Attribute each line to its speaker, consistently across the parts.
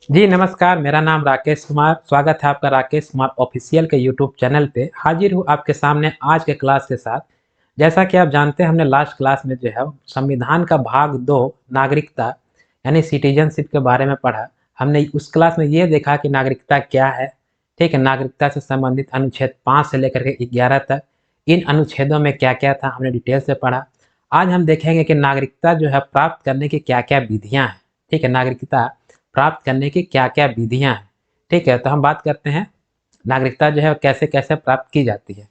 Speaker 1: जी नमस्कार, मेरा नाम राकेश कुमार। स्वागत है आपका राकेश कुमार ऑफिशियल के यूट्यूब चैनल पे। हाजिर हूँ आपके सामने आज के क्लास के साथ। जैसा कि आप जानते हैं, हमने लास्ट क्लास में जो है संविधान का भाग 2 नागरिकता यानी सिटीजनशिप के बारे में पढ़ा। हमने उस क्लास में ये देखा कि नागरिकता क्या है, ठीक है? नागरिकता से संबंधित अनुच्छेद 5 से लेकर के 11 तक इन अनुच्छेदों में क्या-क्या था, हमने डिटेल से पढ़ा। आज हम देखेंगे कि नागरिकता जो है प्राप्त करने की क्या-क्या विधियाँ हैं, ठीक है? नागरिकता प्राप्त करने की क्या-क्या विधियाँ हैं, ठीक है? तो हम बात करते हैं नागरिकता जो है कैसे-कैसे प्राप्त की जाती है,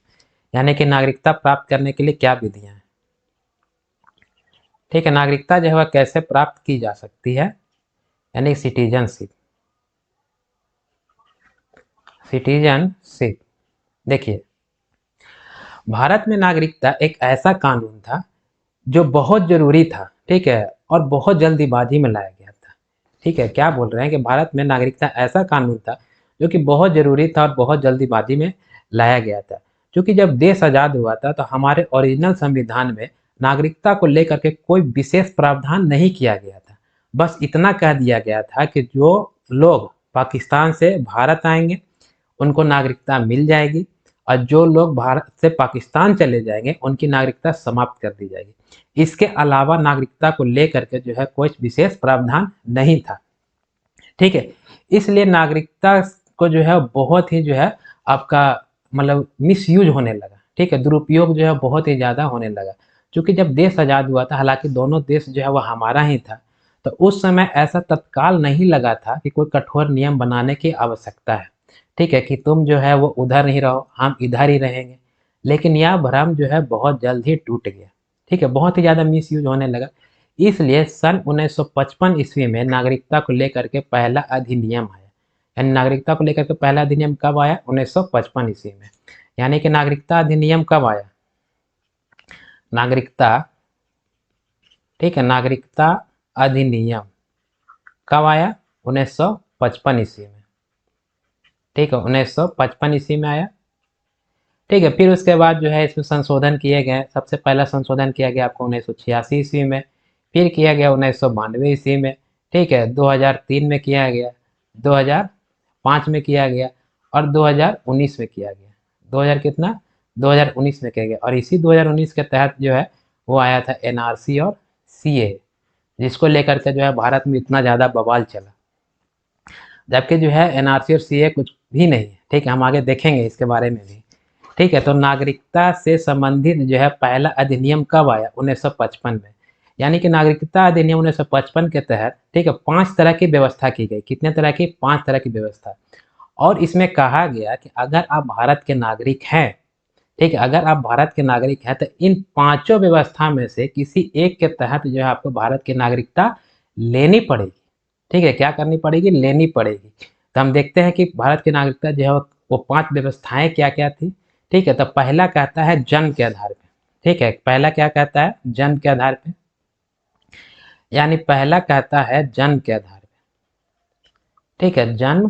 Speaker 1: यानी कि नागरिकता प्राप्त करने के लिए क्या विधियाँ हैं, ठीक है? नागरिकता जो है वह कैसे प्राप्त की जा सकती है, यानी सिटीजनशिप। सिटीजनशिप देखिए, भारत में नागरिकता एक ऐसा कानून था जो बहुत ज़रूरी था, ठीक है? और बहुत जल्दीबाजी में लाया गया था, ठीक है? क्या बोल रहे हैं कि भारत में नागरिकता ऐसा कानून था जो कि बहुत ज़रूरी था और बहुत जल्दीबाजी में लाया गया था। क्योंकि जब देश आज़ाद हुआ था तो हमारे ओरिजिनल संविधान में नागरिकता को लेकर के कोई विशेष प्रावधान नहीं किया गया था। बस इतना कह दिया गया था कि जो लोग पाकिस्तान से भारत आएँगे उनको नागरिकता मिल जाएगी और जो लोग भारत से पाकिस्तान चले जाएँगे, उनकी नागरिकता समाप्त कर दी जाएगी। इसके अलावा नागरिकता को लेकर के जो है कोई विशेष प्रावधान नहीं था, ठीक है? इसलिए नागरिकता को जो है बहुत ही जो है आपका मतलब मिसयूज़ होने लगा, ठीक है? दुरुपयोग जो है बहुत ही ज़्यादा होने लगा। क्योंकि जब देश आज़ाद हुआ था, हालाँकि दोनों देश जो है वो हमारा ही था, तो उस समय ऐसा तत्काल नहीं लगा था कि कोई कठोर नियम बनाने की आवश्यकता है, ठीक है? कि तुम जो है वो उधर नहीं रहो, हम इधर ही रहेंगे। लेकिन यह भ्रम जो है बहुत जल्द ही टूट गया, ठीक है? बहुत ही ज़्यादा मिसयूज़ होने लगा। इसलिए सन 1955 ईस्वी में नागरिकता को लेकर के पहला अधिनियम आया। यानी नागरिकता को लेकर के पहला अधिनियम कब आया? 1955 ईस्वी में। यानी कि नागरिकता अधिनियम कब आया? नागरिकता, ठीक है? नागरिकता अधिनियम कब आया? 1955 ईस्वी में, ठीक है? 1955 ईस्वी में आया, ठीक है? फिर उसके बाद जो है इसमें संशोधन किए गए। सबसे पहला संशोधन किया गया आपको 1986 ईस्वी में, फिर किया गया 1992 ईस्वी में, ठीक है? 2003 में किया गया, 2005 में किया गया और 2019 में किया गया। 2000 कितना? 2019 में किया गया और इसी 2019 के तहत जो है वो आया था एनआरसी और सीए, जिसको लेकर के जो है भारत में इतना ज़्यादा बवाल चला। जबकि जो है एनआरसी और सीए कुछ भी नहीं है, ठीक है? हम आगे देखेंगे इसके बारे में भी, ठीक है? तो नागरिकता से संबंधित जो है पहला अधिनियम कब आया? 1955 में। यानी कि नागरिकता अधिनियम 1955 के तहत, ठीक है, 5 तरह की व्यवस्था की गई। कितने तरह की? 5 तरह की व्यवस्था। और इसमें कहा गया कि अगर आप भारत के नागरिक हैं, ठीक है, अगर आप भारत के नागरिक हैं तो इन पाँचों व्यवस्था में से किसी एक के तहत जो है आपको भारत की नागरिकता लेनी पड़ेगी, ठीक है? क्या करनी पड़ेगी? लेनी पड़ेगी। तो हम देखते हैं कि भारत की नागरिकता जो है वो 5 व्यवस्थाएँ क्या-क्या थी, ठीक है? तो पहला कहता है जन्म के आधार पे, ठीक है? पहला क्या कहता है? जन्म के आधार पे, यानी पहला कहता है जन्म के आधार पे, ठीक है? जन्म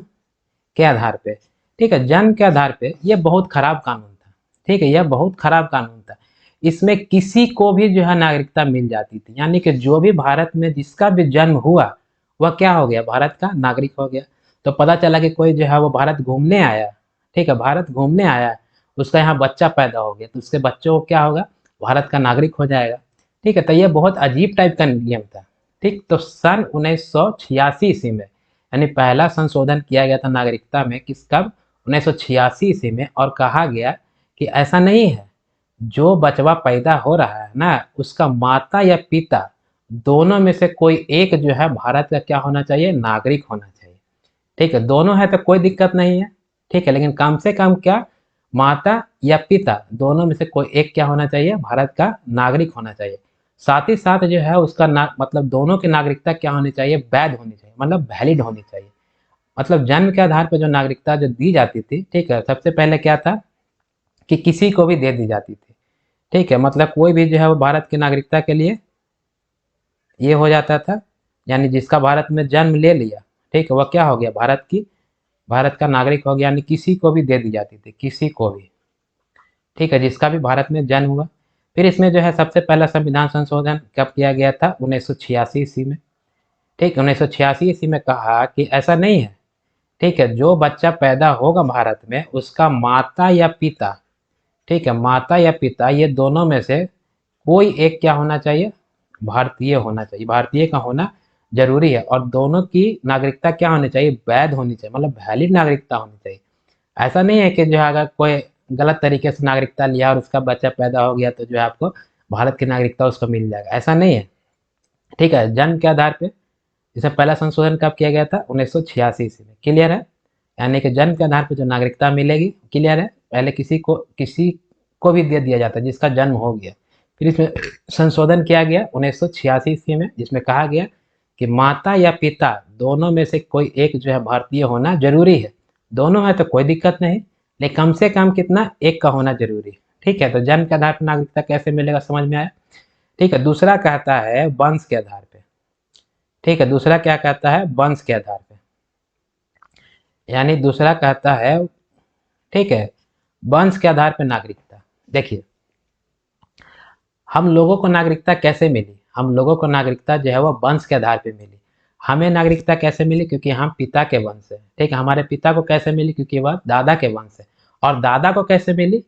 Speaker 1: के आधार पे, ठीक है? जन्म के आधार पे ये बहुत खराब कानून था, ठीक है? यह बहुत खराब कानून था। इसमें किसी को भी जो है नागरिकता मिल जाती थी, यानी कि जो भी भारत में जिसका भी जन्म हुआ, वह क्या हो गया? भारत का नागरिक हो गया। तो पता चला कि कोई जो है वो भारत घूमने आया, ठीक है? भारत घूमने आया, उसका यहाँ बच्चा पैदा हो गया, तो उसके बच्चों को क्या होगा? भारत का नागरिक हो जाएगा, ठीक है? तो ये बहुत अजीब टाइप का नियम था, ठीक? तो सन 1986 ईस्वी में यानी पहला संशोधन किया गया था नागरिकता में किस कब? 1986 ईस्वी में और कहा गया कि ऐसा नहीं है, जो बचवा पैदा हो रहा है ना, उसका माता या पिता दोनों में से कोई एक जो है भारत का क्या होना चाहिए? नागरिक होना चाहिए, ठीक है? दोनों है तो कोई दिक्कत नहीं है, ठीक है? लेकिन कम से कम क्या? माता या पिता दोनों में से कोई एक क्या होना चाहिए? भारत का नागरिक होना चाहिए। साथ ही साथ जो है उसका ना मतलब दोनों की नागरिकता क्या होनी चाहिए? वैध होनी चाहिए, मतलब वैलिड होनी चाहिए। मतलब जन्म के आधार पर जो नागरिकता जो दी जाती थी, ठीक है? सबसे पहले क्या था कि किसी को भी दे दी जाती थी, ठीक है? मतलब कोई भी जो है वो भारत की नागरिकता के लिए ये हो जाता था, यानी जिसका भारत में जन्म ले लिया, ठीक है? वह क्या हो गया? भारत का नागरिक हो गया, यानी किसी को भी दे दी जाती थी, किसी को भी, ठीक है? जिसका भी भारत में जन्म हुआ। फिर इसमें जो है सबसे पहला संविधान संशोधन कब किया गया था? 1986 ईस्वी में, ठीक है, 1986 ईस्वी में कहा कि ऐसा नहीं है। ठीक है, जो बच्चा पैदा होगा भारत में उसका माता या पिता, ठीक है, माता या पिता ये दोनों में से कोई एक क्या होना चाहिए, भारतीय होना चाहिए। भारतीय का होना जरूरी है और दोनों की नागरिकता क्या होनी चाहिए, वैध होनी चाहिए, मतलब वैलिड नागरिकता होनी चाहिए। ऐसा नहीं है कि जो है अगर कोई गलत तरीके से नागरिकता लिया और उसका बच्चा पैदा हो गया तो जो है आपको भारत की नागरिकता उसको मिल जाएगा, ऐसा नहीं है। ठीक है, जन्म के आधार पे, जिसमें पहला संशोधन कब किया गया था, 1986 ईस्वी में। क्लियर है, यानी कि जन्म के आधार पर जो नागरिकता मिलेगी, क्लियर है, पहले किसी को भी दे दिया जाता है जिसका जन्म हो गया। फिर इसमें संशोधन किया गया 1986 ईस्वी में, जिसमें कहा गया कि माता या पिता दोनों में से कोई एक जो है भारतीय होना जरूरी है। दोनों है तो कोई दिक्कत नहीं, लेकिन कम से कम कितना, एक का होना जरूरी है। ठीक है, तो जन्म के आधार पर नागरिकता कैसे मिलेगा, समझ में आया। ठीक है, दूसरा कहता है वंश के आधार पे। ठीक है, दूसरा क्या कहता है, वंश के आधार पे, यानी दूसरा कहता है, ठीक है, वंश के आधार पर नागरिकता। देखिए, हम लोगों को नागरिकता कैसे मिली, हम लोगों को नागरिकता जो है वो वंश के आधार पे मिली। हमें नागरिकता कैसे मिली, क्योंकि हम पिता के वंश है। ठीक है, हमारे पिता को कैसे मिली, क्योंकि वह दादा के वंश है। और दादा को कैसे मिली,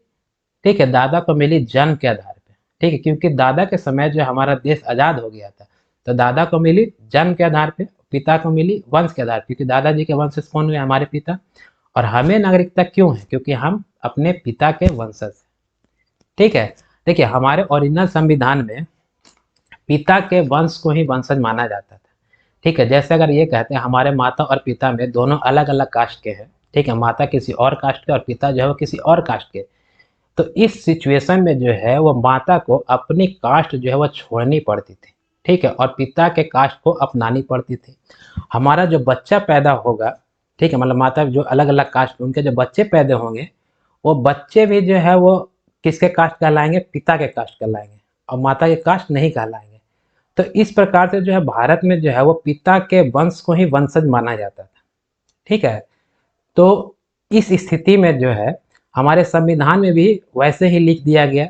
Speaker 1: ठीक है, दादा को मिली जन्म के आधार पे। ठीक है, क्योंकि दादा के समय जो हमारा देश आज़ाद हो गया था, तो दादा को मिली जन्म के आधार पे, पिता को मिली वंश के आधार पे, क्योंकि दादाजी के वंश कौन हुए, हमारे पिता। और हमें नागरिकता क्यों है, क्योंकि हम अपने पिता के वंशज हैं। ठीक है, देखिए हमारे ओरिजिनल संविधान में पिता के वंश को ही वंशज माना जाता था। ठीक है, जैसे अगर ये कहते हैं हमारे माता और पिता में दोनों अलग अलग कास्ट के हैं, ठीक है, माता किसी और कास्ट के और पिता जो है वो किसी और कास्ट के, तो इस सिचुएशन में जो है वो माता को अपनी कास्ट जो है वो छोड़नी पड़ती थी। ठीक है, और पिता के कास्ट को अपनानी पड़ती थी। हमारा जो बच्चा पैदा होगा, ठीक है, मतलब माता जो अलग अलग कास्ट, उनके जो बच्चे पैदा होंगे, वो बच्चे भी जो है वो किसके कास्ट कहलाएंगे, पिता के कास्ट कहलाएंगे, और माता के कास्ट नहीं कहलाएंगे। तो इस प्रकार से जो है भारत में जो है वो पिता के वंश को ही वंशज माना जाता था। ठीक है, तो इस स्थिति में जो है हमारे संविधान में भी वैसे ही लिख दिया गया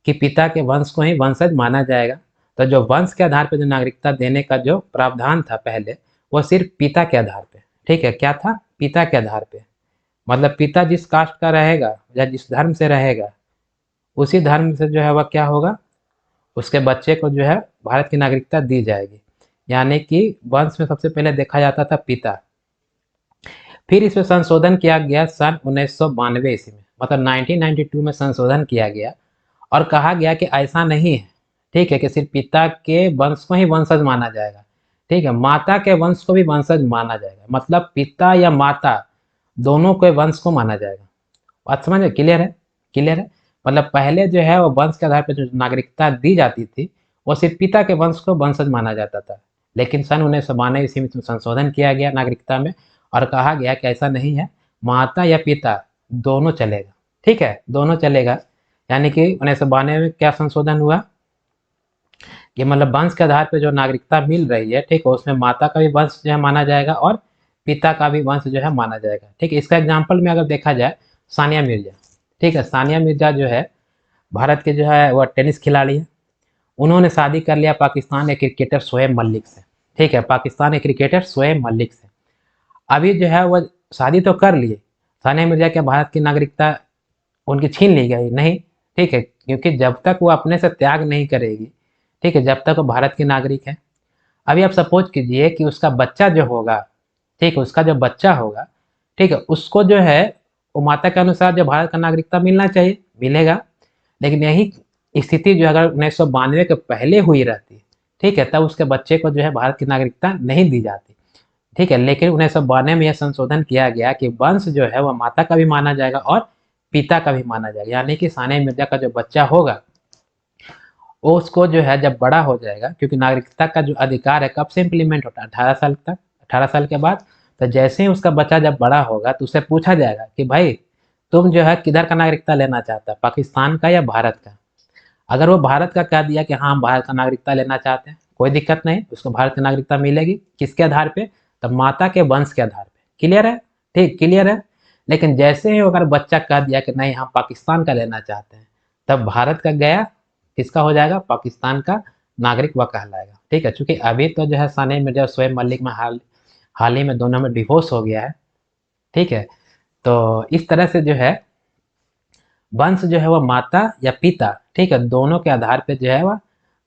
Speaker 1: कि पिता के वंश को ही वंशज माना जाएगा। तो जो वंश के आधार पर जो नागरिकता देने का जो प्रावधान था पहले, वो सिर्फ पिता के आधार पे। ठीक है, क्या था, पिता के आधार पे, मतलब पिता जिस कास्ट का रहेगा या जिस धर्म से रहेगा, उसी धर्म से जो है वह क्या होगा, उसके बच्चे को जो है भारत की नागरिकता दी जाएगी। यानी कि वंश में सबसे पहले देखा जाता था पिता। फिर इसमें संशोधन किया गया सन 1992 ईस्वी में, मतलब 1992 में संशोधन किया गया और कहा गया कि ऐसा नहीं है, ठीक है, कि सिर्फ पिता के वंश को ही वंशज माना जाएगा। ठीक है, माता के वंश को भी वंशज माना जाएगा, मतलब पिता या माता दोनों के वंश को माना जाएगा। बात समझ में, क्लियर है, क्लियर है। मतलब पहले जो है वो वंश के आधार पर जो नागरिकता दी जाती थी, वो सिर्फ पिता के वंश को वंशज माना जाता था। लेकिन सन 1992 ईस्वी में संशोधन किया गया नागरिकता में और कहा गया कि ऐसा नहीं है, माता या पिता दोनों चलेगा। ठीक है, दोनों चलेगा। यानी कि 1992 में क्या संशोधन हुआ कि मतलब वंश के आधार पर जो नागरिकता मिल रही है, ठीक है, उसमें माता का भी वंश जो है माना जाएगा और पिता का भी वंश जो है माना जाएगा। ठीक है, इसका एग्जाम्पल में अगर देखा जाए, सानिया मिर्जा। ठीक है, सानिया मिर्जा जो है भारत के जो है वह टेनिस खिलाड़ी है। उन्होंने शादी कर लिया पाकिस्तान के क्रिकेटर शोएब मलिक से। ठीक है, पाकिस्तान के क्रिकेटर शोएब मलिक से। अभी जो है वो शादी तो कर लिए, सानिया मिर्जा के भारत की नागरिकता उनकी छीन ली गई नहीं। ठीक है, क्योंकि जब तक वो अपने से त्याग नहीं करेगी, ठीक है, जब तक वो भारत की नागरिक है। अभी आप सपोज कीजिए कि उसका बच्चा जो होगा, ठीक है, उसका जो बच्चा होगा, ठीक है, उसको जो है वो माता के अनुसार जो भारत का नागरिकता मिलना चाहिए, मिलेगा। लेकिन यही स्थिति जो अगर 1992 के पहले हुई रहती, ठीक है, तब उसके बच्चे को जो है भारत की नागरिकता नहीं दी जाती। ठीक है, लेकिन 1992 में यह संशोधन किया गया कि वंश जो है वह माता का भी माना जाएगा और पिता का भी माना जाएगा। यानी कि सानिया मिर्जा का जो बच्चा होगा, वो उसको जो है जब बड़ा हो जाएगा, क्योंकि नागरिकता का जो अधिकार है कब से इम्प्लीमेंट होता है, 18 साल तक, 18 साल के बाद। तो जैसे ही उसका बच्चा जब बड़ा होगा तो उससे पूछा जाएगा कि भाई तुम जो है किधर का नागरिकता लेना चाहता है, पाकिस्तान का या भारत का। अगर वो भारत का कह दिया कि हाँ हम भारत का नागरिकता लेना चाहते हैं, कोई दिक्कत नहीं, उसको भारत की नागरिकता मिलेगी। किसके आधार पे, तब माता के वंश के आधार पे। क्लियर है, ठीक, क्लियर है। लेकिन जैसे ही अगर बच्चा कह दिया कि नहीं हम पाकिस्तान का लेना चाहते हैं, तब भारत का गया, किसका हो जाएगा, पाकिस्तान का नागरिक वह कहलाएगा। ठीक है, चूंकि अभी तो जो है सानिया मिर्जा और शोएब मलिक में हाल ही में दोनों में डिवोर्स हो गया है। ठीक है, तो इस तरह से जो है वंश जो है वह माता या पिता, ठीक है, दोनों के आधार पे जो है वह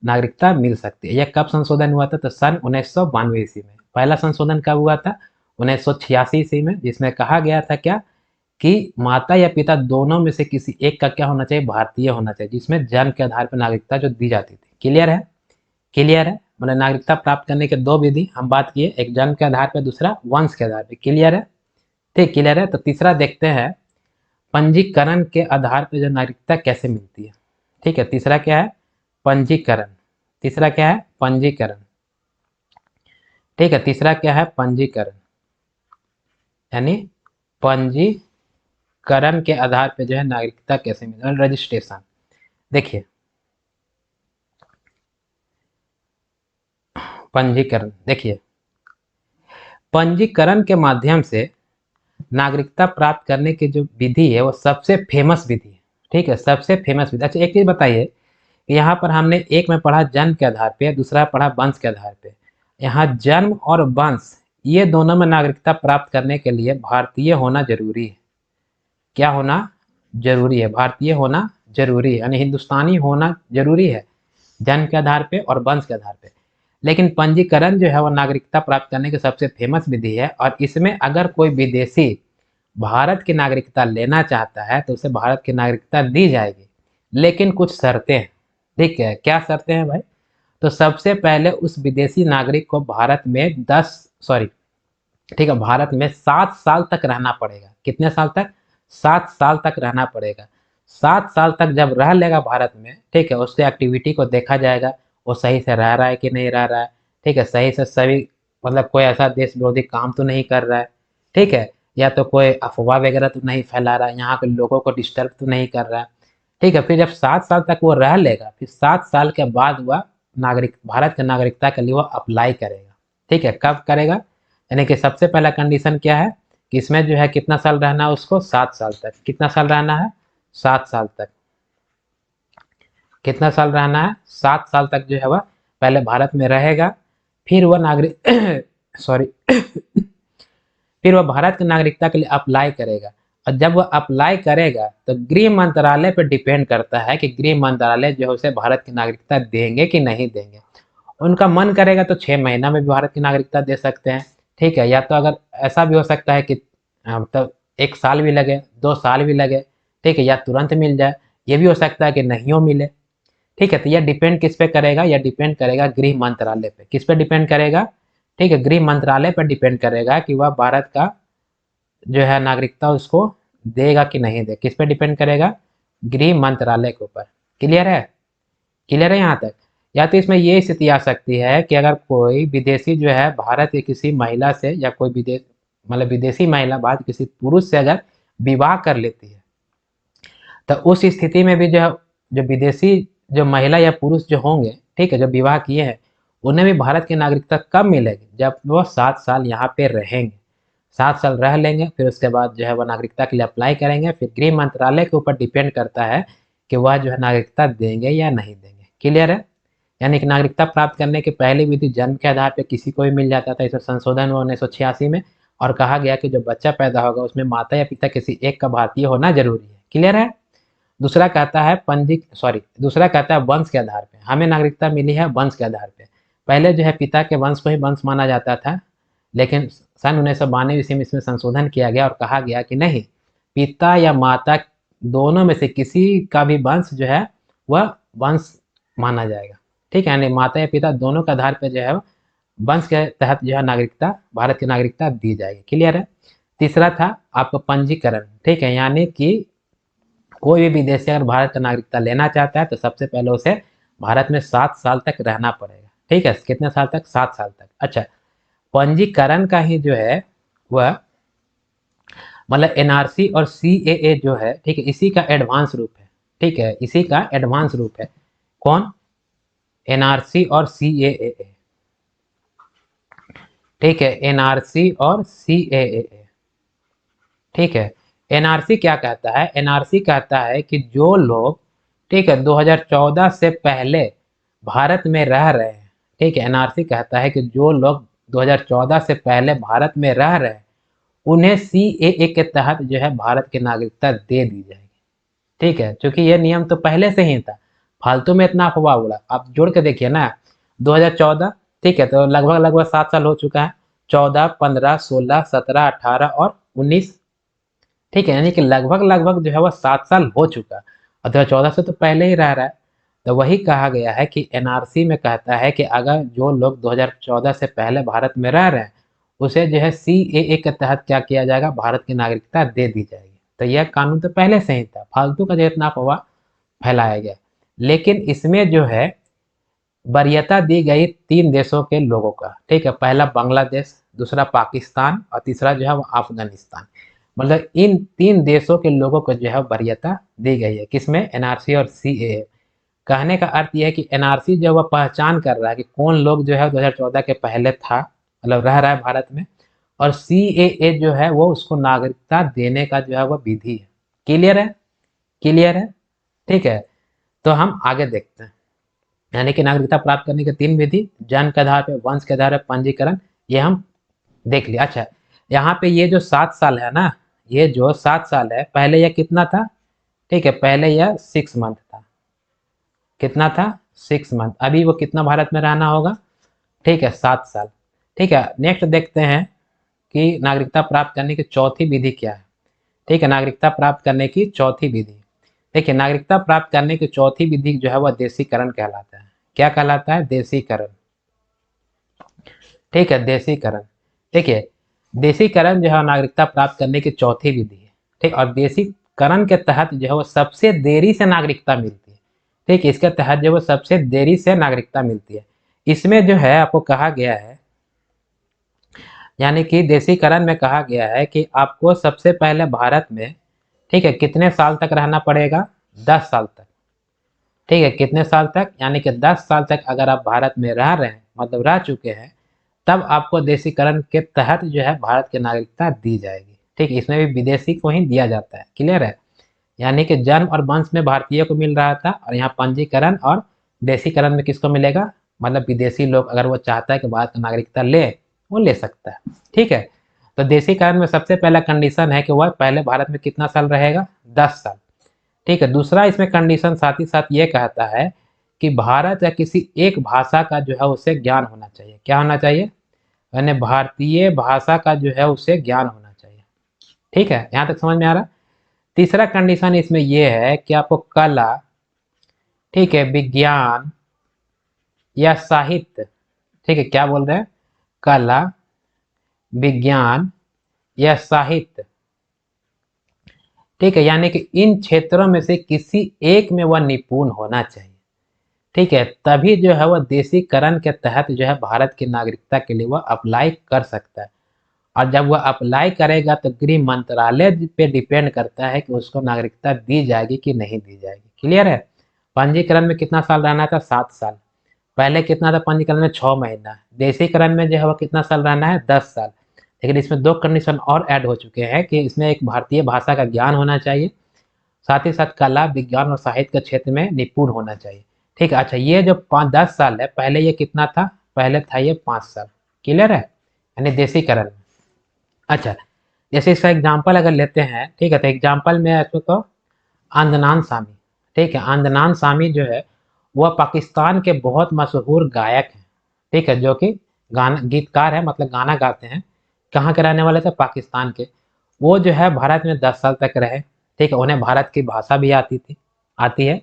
Speaker 1: नागरिकता मिल सकती है। यह कब संशोधन हुआ था? तो सन 1992 ईस्वी में। पहला संशोधन कब हुआ था? 1986 ईस्वी में, जिसमें कहा गया था क्या कि माता या पिता दोनों में से किसी एक का क्या होना चाहिए? भारतीय होना चाहिए, जिसमें जन्म के आधार पर नागरिकता जो दी जाती थी। क्लियर है? क्लियर है? मतलब नागरिकता प्राप्त करने के दो विधि हम बात किए, एक जन्म के आधार पर, दूसरा वंश के आधार पर। क्लियर है? ठीक, क्लियर है। तो तीसरा देखते हैं पंजीकरण के आधार पर जो नागरिकता कैसे मिलती है। ठीक है, तीसरा क्या है? पंजीकरण। तीसरा क्या है? पंजीकरण। ठीक है, तीसरा क्या है? पंजीकरण, यानी पंजीकरण के आधार पर जो है नागरिकता कैसे मिलती है, रजिस्ट्रेशन। देखिए, पंजीकरण, देखिए, पंजीकरण के माध्यम से नागरिकता प्राप्त करने की जो विधि है वो सबसे फेमस विधि है। ठीक है, सबसे फेमस विधि। अच्छा, एक चीज बताइए, यहाँ पर हमने एक में पढ़ा जन्म के आधार पे, दूसरा पढ़ा वंश के आधार पे। यहाँ जन्म और वंश ये दोनों में नागरिकता प्राप्त करने के लिए भारतीय होना जरूरी है। क्या होना जरूरी है? भारतीय होना जरूरी है, यानी हिंदुस्तानी होना जरूरी है, जन्म के आधार पे और वंश के आधार पे। लेकिन पंजीकरण जो है वो नागरिकता प्राप्त करने की सबसे फेमस विधि है, और इसमें अगर कोई विदेशी भारत की नागरिकता लेना चाहता है तो उसे भारत की नागरिकता दी जाएगी, लेकिन कुछ शर्तें हैं। ठीक है, क्या शर्तें हैं भाई? तो सबसे पहले उस विदेशी नागरिक को भारत में 10 सॉरी ठीक है, भारत में 7 साल तक रहना पड़ेगा। कितने साल तक? 7 साल तक रहना पड़ेगा। 7 साल तक जब रह लेगा भारत में, ठीक है, उसके एक्टिविटी को देखा जाएगा, वो सही से रह रहा है कि नहीं रह रहा है। ठीक है, सही से सभी, मतलब कोई ऐसा देश विरोधी काम तो नहीं कर रहा है। ठीक है, या तो कोई अफवाह वगैरह तो नहीं फैला रहा है, यहाँ के लोगों को डिस्टर्ब तो नहीं कर रहा है। ठीक है, फिर जब 7 साल तक वो रह लेगा, फिर 7 साल के बाद वह नागरिक भारत की नागरिकता के लिए वो अप्लाई करेगा। ठीक है, कब करेगा? यानी कि सबसे पहला कंडीशन क्या है कि इसमें जो है कितना साल रहना है उसको? 7 साल तक। कितना साल रहना है? 7 साल तक। कितना साल रहना है? 7 साल तक जो है वह पहले भारत में रहेगा, फिर वह नागरिक सॉरी फिर वह भारत की नागरिकता के लिए अप्लाई करेगा। और जब वह अप्लाई करेगा तो गृह मंत्रालय पर डिपेंड करता है कि गृह मंत्रालय जो है उसे भारत की नागरिकता देंगे कि नहीं देंगे। उनका मन करेगा तो 6 महीना में भी भारत की नागरिकता दे सकते हैं। ठीक है, या तो अगर ऐसा भी हो सकता है कि मतलब 1 साल भी लगे, 2 साल भी लगे। ठीक है, या तुरंत मिल जाए, ये भी हो सकता है कि नहीं हो मिले। ठीक है, तो यह डिपेंड किस पे करेगा? यह डिपेंड करेगा गृह मंत्रालय पे। किस पे डिपेंड करेगा? ठीक है, गृह मंत्रालय पर डिपेंड करेगा कि वह भारत का जो है नागरिकता उसको देगा कि नहीं दे। किस पे डिपेंड करेगा? गृह मंत्रालय के ऊपर। क्लियर है? क्लियर है यहाँ तक? या तो इसमें ये स्थिति आ सकती है कि अगर कोई विदेशी जो है भारत की किसी महिला से, या कोई विदेश मतलब विदेशी महिला भारत किसी पुरुष से अगर विवाह कर लेती है, तो उस स्थिति में भी जो है, जो विदेशी जो महिला या पुरुष जो होंगे, ठीक है, जो विवाह किए हैं, उन्हें भी भारत की नागरिकता कब मिलेगी? जब वो 7 साल यहाँ पे रहेंगे। 7 साल रह लेंगे, फिर उसके बाद जो है वह नागरिकता के लिए अप्लाई करेंगे। फिर गृह मंत्रालय के ऊपर डिपेंड करता है कि वह जो है नागरिकता देंगे या नहीं देंगे। क्लियर है? यानी कि नागरिकता प्राप्त करने की पहली विधि जन्म के आधार पर किसी को भी मिल जाता था। इसमें संशोधन हुआ 1986 में, और कहा गया कि जो बच्चा पैदा होगा उसमें माता या पिता किसी एक का भारतीय होना जरूरी है। क्लियर है? दूसरा कहता है वंश के आधार पे। हमें नागरिकता मिली है वंश के आधार पे। पहले जो है पिता के वंश को ही वंश माना जाता था, लेकिन सन 1992 ईस्वी में इसमें संशोधन किया गया और कहा गया कि नहीं, पिता या माता दोनों में से किसी का भी वंश जो है वह वंश माना जाएगा। ठीक है, यानी माता या पिता दोनों के आधार पर जो है वंश के तहत जो है नागरिकता, भारत की नागरिकता दी जाएगी। क्लियर है? तीसरा था आपका पंजीकरण। ठीक है, यानी कि कोई भी विदेशी अगर भारत का नागरिकता लेना चाहता है तो सबसे पहले उसे भारत में 7 साल तक रहना पड़ेगा। ठीक है, कितने साल तक? 7 साल तक। अच्छा, पंजीकरण का ही जो है वह मतलब एनआरसी और सीएए जो है, ठीक है, इसी का एडवांस रूप है। ठीक है, इसी का एडवांस रूप है। कौन? एनआरसी और सीएए। ठीक है, एनआरसी और सीएए। ठीक है, एनआरसी क्या कहता है? एनआरसी कहता है कि जो लोग, ठीक है, 2014 से पहले भारत में रह रहे हैं, ठीक है, एनआरसी कहता है कि जो लोग 2014 से पहले भारत में रह रहे हैं उन्हें सीएए के तहत जो है भारत की नागरिकता दे दी जाएगी। ठीक है, क्योंकि ये नियम तो पहले से ही था, फालतू में इतना अफवाह उड़ा। आप जोड़ के देखिए ना, 2014, ठीक है, तो लगभग लगभग 7 साल हो चुका है। 14, 15, 16, 17, 18 और 19, ठीक है, यानी कि लगभग लगभग जो है वह 7 साल हो चुका है। और 2014 से तो पहले ही रह रहा है। तो वही कहा गया है कि एनआरसी में कहता है कि अगर जो लोग 2014 से पहले भारत में रह रहे हैं उसे जो है सीएए के तहत क्या किया जाएगा, भारत की नागरिकता दे दी जाएगी। तो यह कानून तो पहले से ही था, फालतू का जो इतना अफवाह फैलाया गया। लेकिन इसमें जो है वरीयता दी गई 3 देशों के लोगों का, ठीक है, पहला बांग्लादेश, दूसरा पाकिस्तान और तीसरा जो है वो अफगानिस्तान। मतलब इन 3 देशों के लोगों को जो है वरीयता दी गई है, किसमें, एनआरसी और सीएए। कहने का अर्थ यह है कि एनआरसी जो है वह पहचान कर रहा है कि कौन लोग जो है 2014 के पहले था, मतलब रह रहा है भारत में, और सीएए जो है वो उसको नागरिकता देने का जो है वह विधि है। क्लियर है, क्लियर है, ठीक है। तो हम आगे देखते हैं, यानी कि नागरिकता प्राप्त करने के 3 विधि, जन्म के आधार पर, वंश के आधार पर, पंजीकरण, ये हम देख लिया। अच्छा, यहाँ पे ये जो 7 साल है ना, ये जो 7 साल है, पहले यह कितना था, ठीक है, पहले यह 6 मंथ था। कितना था, 6 मंथ। अभी वो कितना भारत में रहना होगा, ठीक है, 7 साल। ठीक है, नेक्स्ट देखते हैं कि नागरिकता प्राप्त करने की चौथी विधि क्या है। ठीक है, नागरिकता प्राप्त करने की चौथी विधि, देखिए, नागरिकता प्राप्त करने की चौथी विधि जो है वह देशीकरण कहलाता है। क्या कहलाता है, देशीकरण। ठीक है, देशीकरण। देखिए, देशीकरण जो है नागरिकता प्राप्त करने की चौथी विधि है। ठीक, और देशीकरण के तहत जो है वो सबसे देरी से नागरिकता मिलती है। ठीक, इसके तहत जो है सबसे देरी से नागरिकता मिलती है। इसमें जो है आपको कहा गया है, यानी कि देशीकरण में कहा गया है कि आपको सबसे पहले भारत में, ठीक है, कितने साल तक रहना पड़ेगा, 10 साल तक। ठीक है, कितने साल तक, यानी कि 10 साल तक अगर आप भारत में रह रहे हैं, मतलब रह चुके हैं, तब आपको देशीकरण के तहत जो है भारत की नागरिकता दी जाएगी। ठीक, इसमें भी विदेशी को ही दिया जाता है। क्लियर है, यानी कि जन्म और वंश में भारतीय को मिल रहा था, और यहाँ पंजीकरण और देशीकरण में किसको मिलेगा, मतलब विदेशी लोग अगर वो चाहता है कि भारत की नागरिकता ले, वो ले सकता है। ठीक है, तो देशीकरण में सबसे पहला कंडीशन है कि वह पहले भारत में कितना साल रहेगा, 10 साल। ठीक है, दूसरा इसमें कंडीशन साथ ही साथ ये कहता है कि भारत या किसी एक भाषा का जो है उसे ज्ञान होना चाहिए। क्या होना चाहिए, यानी भारतीय भाषा का जो है उसे ज्ञान होना चाहिए। ठीक है, यहाँ तक समझ में आ रहा है। तीसरा कंडीशन इसमें यह है कि आपको कला, ठीक है, विज्ञान या साहित्य, ठीक है, क्या बोल रहे हैं, कला, विज्ञान या साहित्य, ठीक है, यानी कि इन क्षेत्रों में से किसी एक में वह निपुण होना चाहिए। ठीक है, तभी जो है वह देशीकरण के तहत जो है भारत की नागरिकता के लिए वह अप्लाई कर सकता है। और जब वह अप्लाई करेगा तो गृह मंत्रालय पे डिपेंड करता है कि उसको नागरिकता दी जाएगी कि नहीं दी जाएगी। क्लियर है, पंजीकरण में कितना साल रहना था, 7 साल। पहले कितना था पंजीकरण में, 6 महीना। देशीकरण में जो है वह कितना साल रहना है, 10 साल। लेकिन इसमें 2 कंडीशन और ऐड हो चुके हैं कि इसमें एक भारतीय भाषा का ज्ञान होना चाहिए, साथ ही साथ कला, विज्ञान और साहित्य के क्षेत्र में निपुण होना चाहिए। ठीक है, अच्छा, ये जो 10 साल है, पहले ये कितना था, पहले था ये 5 साल। क्लियर है, यानी देशीकरण। अच्छा, जैसे इसका एग्जाम्पल अगर लेते हैं, ठीक है, तो एग्जाम्पल में इसको तो आंदनान सामी। ठीक है, आंदनान सामी जो है वह पाकिस्तान के बहुत मशहूर गायक हैं। ठीक है, जो कि गाना गीतकार है, मतलब गाना गाते हैं। कहाँ के रहने वाले थे, पाकिस्तान के। वो जो है भारत में 10 साल तक रहे। ठीक है, उन्हें भारत की भाषा भी आती है।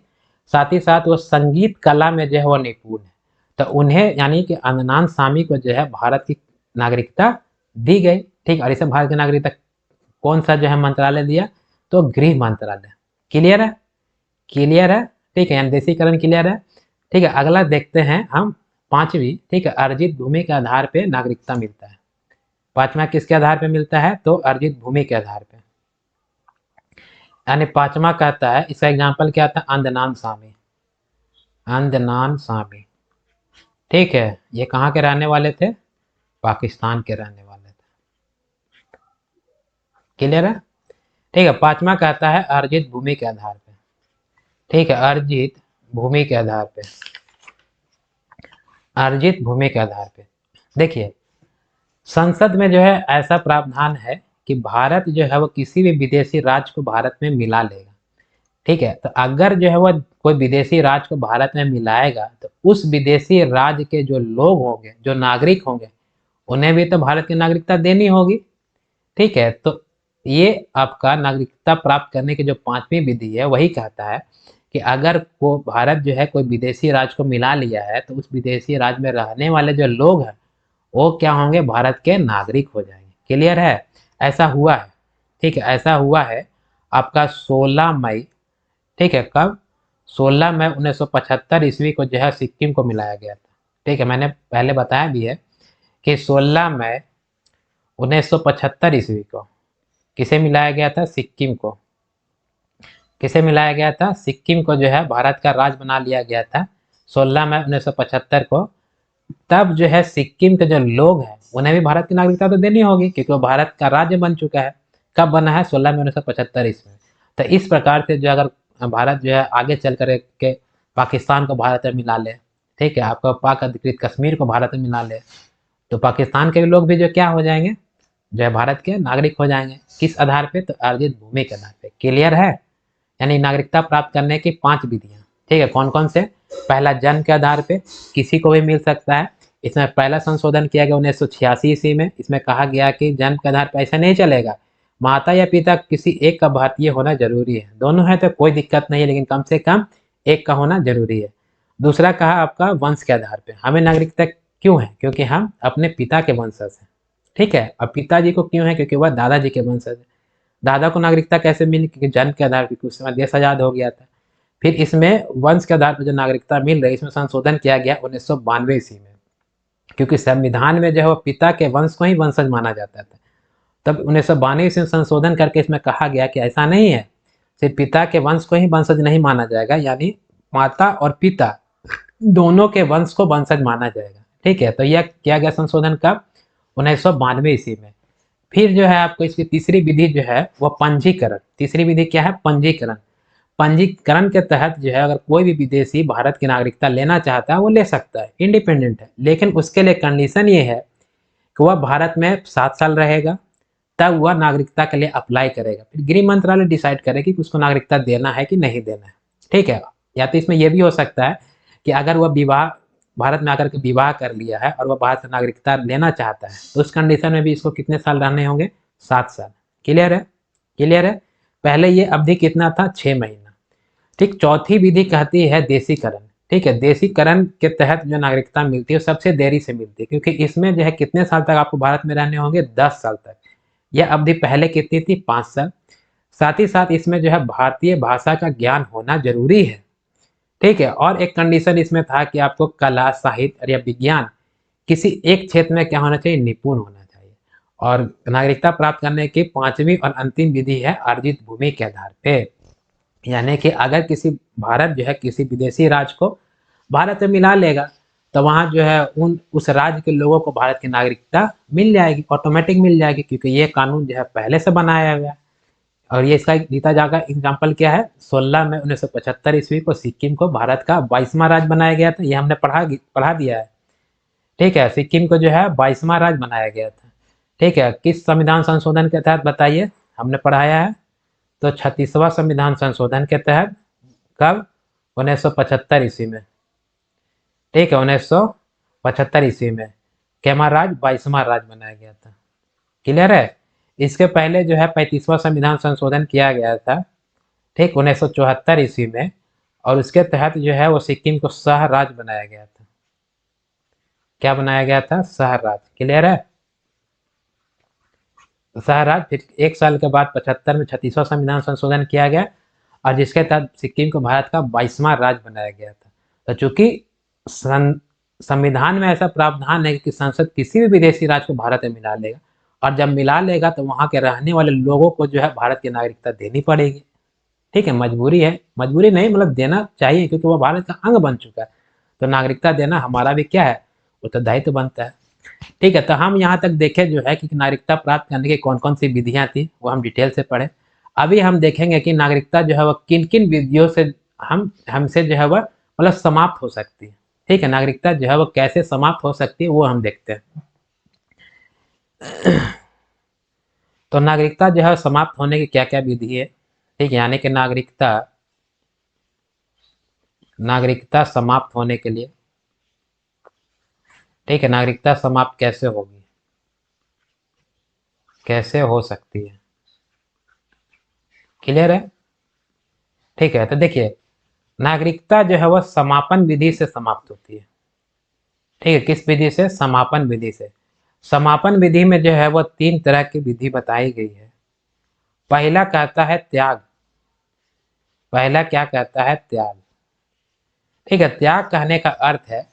Speaker 1: साथ ही साथ वो संगीत कला में जो है वो निपुण है। तो उन्हें, यानी कि अदनान सामी को जो है भारत की नागरिकता दी गई। ठीक, और इसे भारत की नागरिकता कौन सा जो है मंत्रालय दिया, तो गृह मंत्रालय। क्लियर है, क्लियर है, ठीक है, यानी देशीकरण क्लियर है। ठीक है, अगला देखते हैं हम, पांचवी। ठीक है, अर्जित भूमि के आधार पे नागरिकता मिलता है। पांचवा किसके आधार पे मिलता है, तो अर्जित भूमि के आधार पे। यानी पांचवा कहता है, इसका एग्जाम्पल क्या था, अंदनान सामी। अंदनान सामी, ठीक है, ये कहाँ के रहने वाले थे, पाकिस्तान के रहने वाले थे। क्लियर है, ठीक है। पांचवा कहता है अर्जित भूमि के आधार पे। ठीक है, अर्जित भूमि के आधार पे। अर्जित भूमि के आधार पे। देखिए, संसद में जो है ऐसा प्रावधान है कि भारत जो है वो किसी भी विदेशी राज्य को भारत में मिला लेगा। ठीक है, तो अगर जो है वो कोई विदेशी राज्य को भारत में मिलाएगा तो उस विदेशी राज्य के जो लोग होंगे, जो नागरिक होंगे, उन्हें भी तो भारत की नागरिकता देनी होगी। ठीक है, तो ये आपका नागरिकता प्राप्त करने की जो पांचवी विधि है वही कहता है कि अगर वो भारत जो है कोई विदेशी राज्य को मिला लिया है तो उस विदेशी राज्य में रहने वाले जो लोग हैं वो क्या होंगे, भारत के नागरिक हो जाएंगे। क्लियर है? ऐसा हुआ है। ठीक है, ऐसा हुआ है आपका 16 मई। ठीक है, कब? 16 मई 1975 ईस्वी को जो है सिक्किम को मिलाया गया था। ठीक है, मैंने पहले बताया भी है कि 16 मई 1975 ईस्वी को किसे मिलाया गया था? सिक्किम को। किसे मिलाया गया था? सिक्किम को जो है भारत का राज्य बना लिया गया था 16 मई 1975 को। तब जो है सिक्किम के जो लोग हैं उन्हें भी भारत की नागरिकता तो देनी होगी क्योंकि वो भारत का राज्य बन चुका है। कब बना है? 16 मई 1975 ईस्वी में। तो इस प्रकार से जो अगर भारत जो है आगे चल कर के पाकिस्तान को भारत में मिला ले, ठीक है, आपका पाक अधिकृत कश्मीर को भारत में मिला ले, तो पाकिस्तान के लोग भी जो क्या हो जाएंगे, जो है भारत के नागरिक हो जाएंगे। किस आधार पे? तो अर्जित भूमि के आधार पे। क्लियर है? यानी नागरिकता प्राप्त करने की 5 विधियां। ठीक है, कौन कौन से? पहला, जन्म के आधार पे किसी को भी मिल सकता है। इसमें पहला संशोधन किया गया 1986 ईस्वी में। इसमें कहा गया कि जन्म के आधार पर ऐसा नहीं चलेगा, माता या पिता किसी एक का भारतीय होना जरूरी है। दोनों है तो कोई दिक्कत नहीं है, लेकिन कम से कम एक का होना जरूरी है। दूसरा कहा आपका वंश के आधार पे, हमें नागरिकता क्यों है? क्योंकि हम अपने पिता के वंशज हैं। ठीक है, अब पिताजी को क्यों है? क्योंकि वह दादाजी के वंशज है। दादा को नागरिकता कैसे मिली? क्योंकि जन्म के आधार पर, उस समय देश आजाद हो गया था। फिर इसमें वंश के आधार पर जो नागरिकता मिल रही है, इसमें संशोधन किया गया 1992 ईस्वी में, क्योंकि संविधान में जो है वो पिता के वंश को ही वंशज माना जाता था। तब 1992 ईस्वी में संशोधन करके इसमें कहा गया कि ऐसा नहीं है, सिर्फ पिता के वंश को ही वंशज नहीं माना जाएगा, यानी माता और पिता दोनों के वंश को वंशज माना जाएगा। ठीक है, तो यह किया गया संशोधन कब? 1992 ईस्वी में। फिर जो है आपको इसकी तीसरी विधि जो है वो पंजीकरण। तीसरी विधि क्या है? पंजीकरण। पंजीकरण के तहत जो है अगर कोई भी विदेशी भारत की नागरिकता लेना चाहता है वो ले सकता है, इंडिपेंडेंट है, लेकिन उसके लिए कंडीशन ये है कि वह भारत में 7 साल रहेगा, तब वह नागरिकता के लिए अप्लाई करेगा। फिर गृह मंत्रालय डिसाइड करेगी कि उसको नागरिकता देना है कि नहीं देना है। ठीक है, या तो इसमें यह भी हो सकता है कि अगर वह विवाह, भारत में आकर के विवाह कर लिया है और वह भारत से नागरिकता लेना चाहता है तो उस कंडीशन में भी इसको कितने साल रहने होंगे? 7 साल। क्लियर है? क्लियर है? पहले ये अवधि कितना था? 6 महीना। ठीक, चौथी विधि कहती है देशीकरण। ठीक है, देशीकरण के तहत जो नागरिकता मिलती है सबसे देरी से मिलती है, क्योंकि इसमें जो है कितने साल तक आपको भारत में रहने होंगे? 10 साल तक। यह अवधि पहले कितनी थी? 5 साल। साथ ही साथ इसमें जो है भारतीय भाषा का ज्ञान होना जरूरी है। ठीक है, और एक कंडीशन इसमें था कि आपको कला, साहित्य या विज्ञान किसी एक क्षेत्र में क्या होना चाहिए? निपुण होना चाहिए। और नागरिकता प्राप्त करने की पांचवी और अंतिम विधि है अर्जित भूमि के आधार पे। यानी कि अगर किसी भारत जो है किसी विदेशी राज्य को भारत में मिला लेगा तो वहाँ जो है उस राज्य के लोगों को भारत की नागरिकता मिल जाएगी, ऑटोमेटिक मिल जाएगी, क्योंकि ये कानून जो है पहले से बनाया गया है। और ये इसका जीता जागा एग्जाम्पल क्या है? 16 मई 1975 ईस्वी को सिक्किम को भारत का 22वां राज्य बनाया गया था। ये हमने पढ़ा दिया है। ठीक है, सिक्किम को जो है 22वां राज्य बनाया गया था। ठीक है, किस संविधान संशोधन के तहत बताइए? हमने पढ़ाया है तो 36वां संविधान संशोधन के तहत। कब? 1975 ईस्वी में। ठीक है, 1975 ईस्वी में कैमा राज्य 22वां राज्य बनाया गया था। क्लियर है? इसके पहले जो है 35वां संविधान संशोधन किया गया था, ठीक, 1974 ईस्वी में, और उसके तहत जो है वो सिक्किम को सह राज्य बनाया गया था। क्या बनाया गया था? सह राज्य। क्लियर है? सह राज्य। फिर 1 साल के बाद 75 में 36वां संविधान संशोधन किया गया और जिसके तहत सिक्किम को भारत का 22वां राज्य बनाया गया था। तो चूंकि संविधान में ऐसा प्रावधान है कि संसद किसी भी विदेशी राज्य को भारत में मिला लेगा, और जब मिला लेगा तो वहां के रहने वाले लोगों को जो है भारत की नागरिकता देनी पड़ेगी। ठीक है, मजबूरी है, मजबूरी नहीं मतलब देना चाहिए, क्योंकि वह भारत का अंग बन चुका है। तो नागरिकता देना हमारा भी क्या है? उत्तरदायित्व बनता है। ठीक है, तो हम यहाँ तक देखे जो है कि नागरिकता प्राप्त करने की कौन कौन सी विधियां थी वो हम डिटेल से पढ़े। अभी हम देखेंगे कि नागरिकता जो है वह किन किन विधियों से हमसे जो है वह मतलब समाप्त हो सकती है। ठीक है, नागरिकता जो है वो कैसे समाप्त हो सकती है वो हम देखते हैं। तो नागरिकता जो है समाप्त होने की क्या क्या विधि है, ठीक है, यानी कि नागरिकता समाप्त होने के लिए, ठीक है, नागरिकता समाप्त कैसे होगी, कैसे हो सकती है, क्लियर है। ठीक है, तो देखिए नागरिकता जो है वह समापन विधि से समाप्त होती है। ठीक है, किस विधि से, समापन विधि से। समापन विधि में जो है वह 3 तरह की विधि बताई गई है। पहला कहता है त्याग, पहला क्या कहता है, त्याग। ठीक है, त्याग कहने का अर्थ है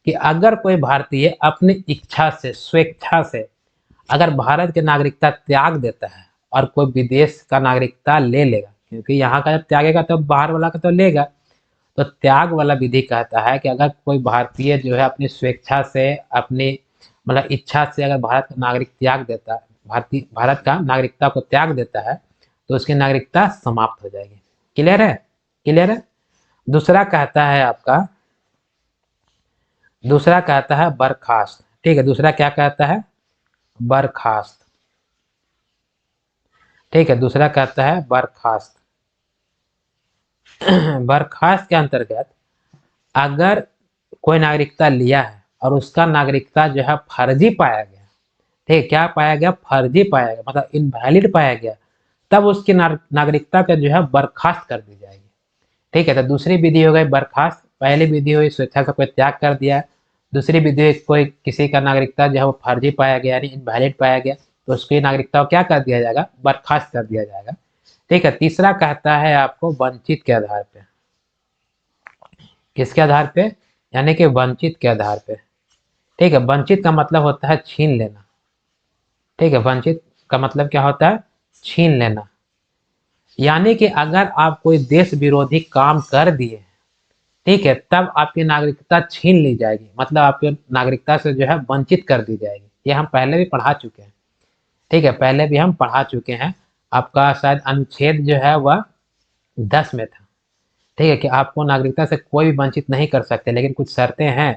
Speaker 1: कि अगर कोई भारतीय अपनी इच्छा से, स्वेच्छा से अगर भारत की नागरिकता त्याग देता है और कोई विदेश का नागरिकता ले लेगा, क्योंकि यहाँ का जब त्यागेगा तो बाहर वाला का तो लेगा, तो त्याग वाला विधि कहता है कि अगर कोई भारतीय जो है अपनी स्वेच्छा से, अपनी मतलब इच्छा से अगर भारत का नागरिक त्याग देता है, भारत का नागरिकता को त्याग देता है, तो उसकी नागरिकता समाप्त हो जाएगी। क्लियर है, क्लियर है। दूसरा कहता है आपका, दूसरा कहता है बर्खास्त। ठीक है, दूसरा क्या कहता है, बर्खास्त। ठीक है, दूसरा कहता है बर्खास्त। बर्खास्त के अंतर्गत अगर कोई नागरिकता लिया है और उसका नागरिकता जो है फर्जी पाया गया, ठीक, क्या पाया गया, फर्जी पाया गया, मतलब इनवैलिड पाया गया, तब उसकी नागरिकता का जो है बर्खास्त कर दी जाएगी। ठीक है, तो दूसरी विधि हो गई बर्खास्त, पहली विधि हुई स्वेच्छा से कोई त्याग कर दिया, दूसरी विधि हुई कोई किसी का नागरिकता जो है वो फर्जी पाया गया यानी इनवैलिड पाया गया, तो उसकी नागरिकता को क्या कर दिया जाएगा, बर्खास्त कर दिया जाएगा। ठीक है, तीसरा कहता है आपको वंचित के आधार पे। किसके आधार पे, यानी कि वंचित के आधार पे। ठीक है, वंचित का मतलब होता है छीन लेना। ठीक है, वंचित का मतलब क्या होता है, छीन लेना। यानी कि अगर आप कोई देश विरोधी काम कर दिए, ठीक है, तब आपकी नागरिकता छीन ली जाएगी, मतलब आपकी नागरिकता से जो है वंचित कर दी जाएगी। ये हम पहले भी पढ़ा चुके हैं। ठीक है, पहले भी हम पढ़ा चुके हैं। आपका शायद अनुच्छेद जो है वह 10 में था। ठीक है, कि आपको नागरिकता से कोई भी वंचित नहीं कर सकते, लेकिन कुछ शर्तें हैं।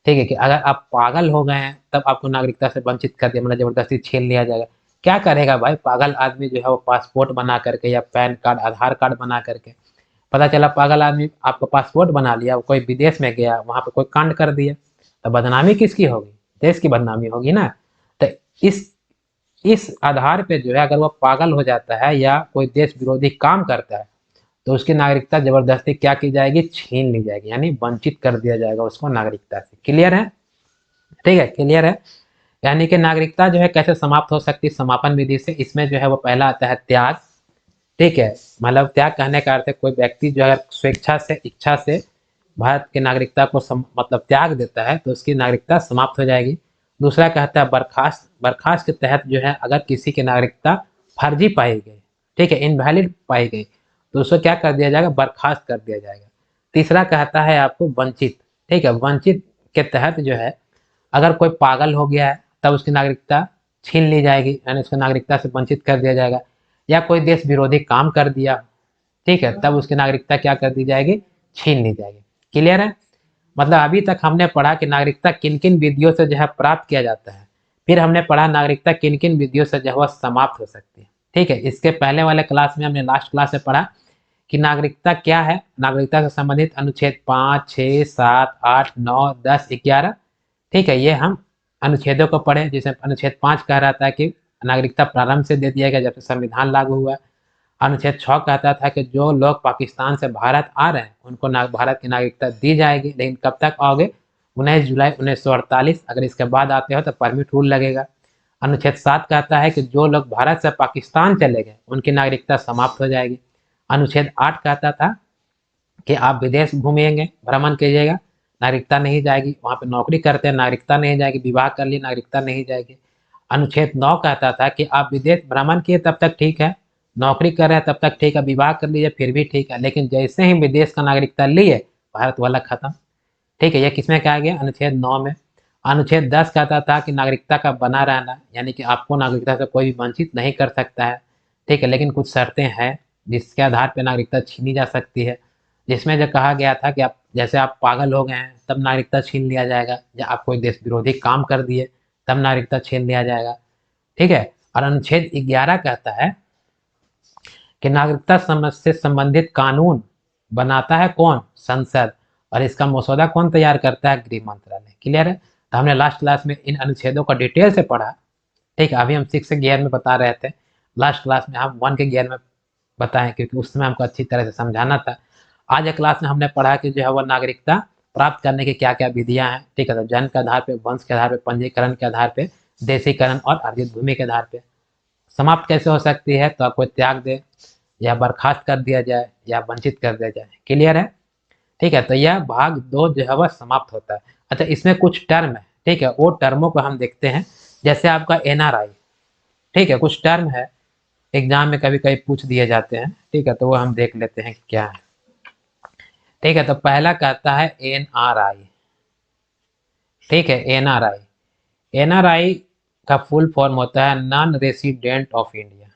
Speaker 1: ठीक है, कि अगर आप पागल हो गए हैं तब आपको नागरिकता से वंचित कर दिया, मतलब जबरदस्ती छीन लिया जाएगा। क्या करेगा भाई, पागल आदमी जो है वो पासपोर्ट बना करके या पैन कार्ड, आधार कार्ड बना करके, पता चला पागल आदमी आपका पासपोर्ट बना लिया, वो कोई विदेश में गया, वहां पे कोई कांड कर दिया, तो बदनामी किसकी होगी, देश की बदनामी होगी ना। तो इस इस आधार पे जो है अगर वो पागल हो जाता है या कोई देश विरोधी काम करता है, तो उसकी नागरिकता जबरदस्ती क्या की जाएगी, छीन ली जाएगी, यानी वंचित कर दिया जाएगा उसको नागरिकता से। क्लियर है, ठीक है, क्लियर है। यानी कि नागरिकता जो है कैसे समाप्त हो सकती है, समापन विधि से। इसमें जो है वो पहला आता है त्याग। ठीक है, मतलब त्याग कहने का अर्थ है कोई व्यक्ति जो अगर स्वेच्छा से, इच्छा से भारत की नागरिकता को मतलब त्याग देता है तो उसकी नागरिकता समाप्त हो जाएगी। दूसरा कहता है बर्खास्त। बर्खास्त के तहत जो है अगर किसी की नागरिकता फर्जी पाई गई, ठीक है, इनवैलिड पाई गई, तो उसको क्या कर दिया जाएगा, बर्खास्त कर दिया जाएगा। तीसरा कहता है आपको वंचित। ठीक है, वंचित के तहत जो है अगर कोई पागल हो गया है तब उसकी नागरिकता छीन ली जाएगी, यानी उसकी नागरिकता से वंचित कर दिया जाएगा। या कोई देश विरोधी काम कर दिया, ठीक है, तब उसकी नागरिकता क्या कर दी जाएगी, छीन ली जाएगी। क्लियर है। मतलब अभी तक हमने पढ़ा कि नागरिकता किन किन विधियों से जो है प्राप्त किया जाता है, फिर हमने पढ़ा नागरिकता किन किन विधियों से जो है वह समाप्त हो सकती है। ठीक है, इसके पहले वाले क्लास में हमने लास्ट क्लास में पढ़ा कि नागरिकता क्या है, नागरिकता से संबंधित अनुच्छेद 5, 6, 7, 8, 9, 10, 11। ठीक है, ये हम अनुच्छेदों को पढ़े, जिसे अनुच्छेद 5 कह रहा था कि नागरिकता प्रारंभ से दे दिया गया जब से संविधान लागू हुआ। अनुच्छेद 6 कहता था कि जो लोग पाकिस्तान से भारत आ रहे हैं उनको भारत की नागरिकता दी जाएगी, लेकिन कब तक आओगे, 19 जुलाई 1948, अगर इसके बाद आते हो तो परमिट रूल लगेगा। अनुच्छेद 7 कहता है कि जो लोग भारत से पाकिस्तान चले गए उनकी नागरिकता समाप्त हो जाएगी। अनुच्छेद 8 कहता था कि आप विदेश घूमेंगे, भ्रमण कीजिएगा, नागरिकता नहीं जाएगी, वहाँ पे नौकरी करते हैं नागरिकता नहीं जाएगी, विवाह कर लिए नागरिकता नहीं जाएगी। अनुच्छेद 9 कहता था कि आप विदेश भ्रमण किए तब तक ठीक है, नौकरी कर रहे हैं तब तक ठीक है, विवाह कर लीजिए फिर भी ठीक है, लेकिन जैसे ही विदेश का नागरिकता लिए, भारत वाला खत्म। ठीक है, ये किसमें कहा गया, अनुच्छेद 9 में। अनुच्छेद 10 कहता था कि नागरिकता का बना रहना, यानी कि आपको नागरिकता से कोई भी वंचित नहीं कर सकता है। ठीक है, लेकिन कुछ शर्तें हैं जिसके आधार पर नागरिकता छीनी जा सकती है। जिसमें जो कहा गया था कि आप जैसे आप पागल हो गए हैं तब नागरिकता छीन लिया जाएगा, या आप कोई देश विरोधी काम कर दिए तब नागरिकता छीन लिया जाएगा। ठीक है। और अनुच्छेद 11 कहता है कि नागरिकता समझ से संबंधित कानून बनाता है कौन? संसद। और इसका मसौदा कौन तैयार करता है? गृह मंत्रालय। क्लियर है। तो हमने लास्ट क्लास में इन अनुच्छेदों का डिटेल से पढ़ा। ठीक है। अभी हम 6 के गियर में बता रहे थे, लास्ट क्लास में हम 1 के गियर में बताएं, क्योंकि उस समय हमको अच्छी तरह से समझाना था। आज एक क्लास में हमने पढ़ा कि जो है वह नागरिकता प्राप्त करने की क्या क्या विधियां हैं। ठीक है। तो जन्म के आधार पे, वंश के आधार पे, पंजीकरण के आधार पे, देशीकरण और अर्जित भूमि के आधार पे। समाप्त कैसे हो सकती है? तो आपको त्याग दे, या बर्खास्त कर दिया जाए, या वंचित कर दिया जाए। क्लियर है। ठीक है। तो यह भाग 2 जो है वह समाप्त होता है। अच्छा, इसमें कुछ टर्म है। ठीक है। वो टर्मों को हम देखते हैं। जैसे आपका एनआरआई। ठीक है। कुछ टर्म है, एग्जाम में कभी कभी पूछ दिए जाते हैं। ठीक है। तो वो हम देख लेते हैं क्या है। ठीक है। तो पहला कहता है एनआरआई। ठीक है। एनआरआई, एनआरआई का फुल फॉर्म होता है नॉन रेसिडेंट ऑफ इंडिया।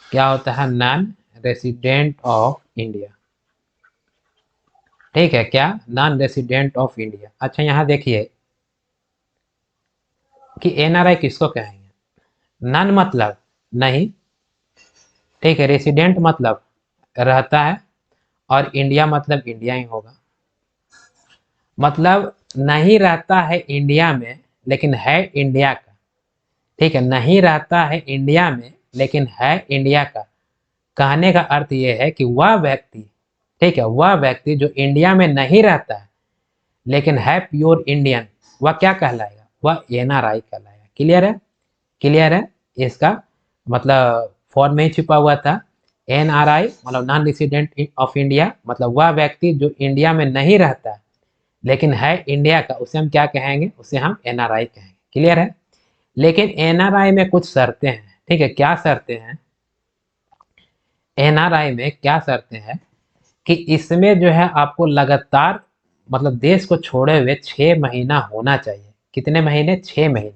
Speaker 1: क्या होता है? Non resident of India. ठीक है। क्या? Non resident of India. अच्छा, यहाँ देखिए कि एनआरआई किसको कहेंगे। नॉन मतलब नहीं। ठीक है। रेसिडेंट मतलब रहता है, और इंडिया मतलब इंडिया ही होगा। मतलब नहीं रहता है इंडिया में लेकिन है इंडिया का। ठीक है। नहीं रहता है इंडिया में लेकिन है इंडिया का। कहने का अर्थ यह है कि वह व्यक्ति, ठीक है, वह व्यक्ति जो इंडिया में नहीं रहता है लेकिन है प्योर इंडियन, वह क्या कहलाएगा? वह एनआरआई कहलाएगा। क्लियर है। क्लियर है। इसका मतलब फॉर्म में ही छिपा हुआ था। एनआरआई मतलब नॉन रेसिडेंट ऑफ इंडिया, मतलब वह व्यक्ति जो इंडिया में नहीं रहता है लेकिन है इंडिया का, उसे हम क्या कहेंगे? उसे हम एनआरआई कहेंगे। क्लियर है। लेकिन एनआरआई में कुछ शर्तें हैं। ठीक है। क्या शर्तें हैं? एनआरआई में क्या शर्तें हैं कि इसमें जो है आपको लगातार, मतलब देश को छोड़े हुए 6 महीना होना चाहिए। कितने महीने? 6 महीने।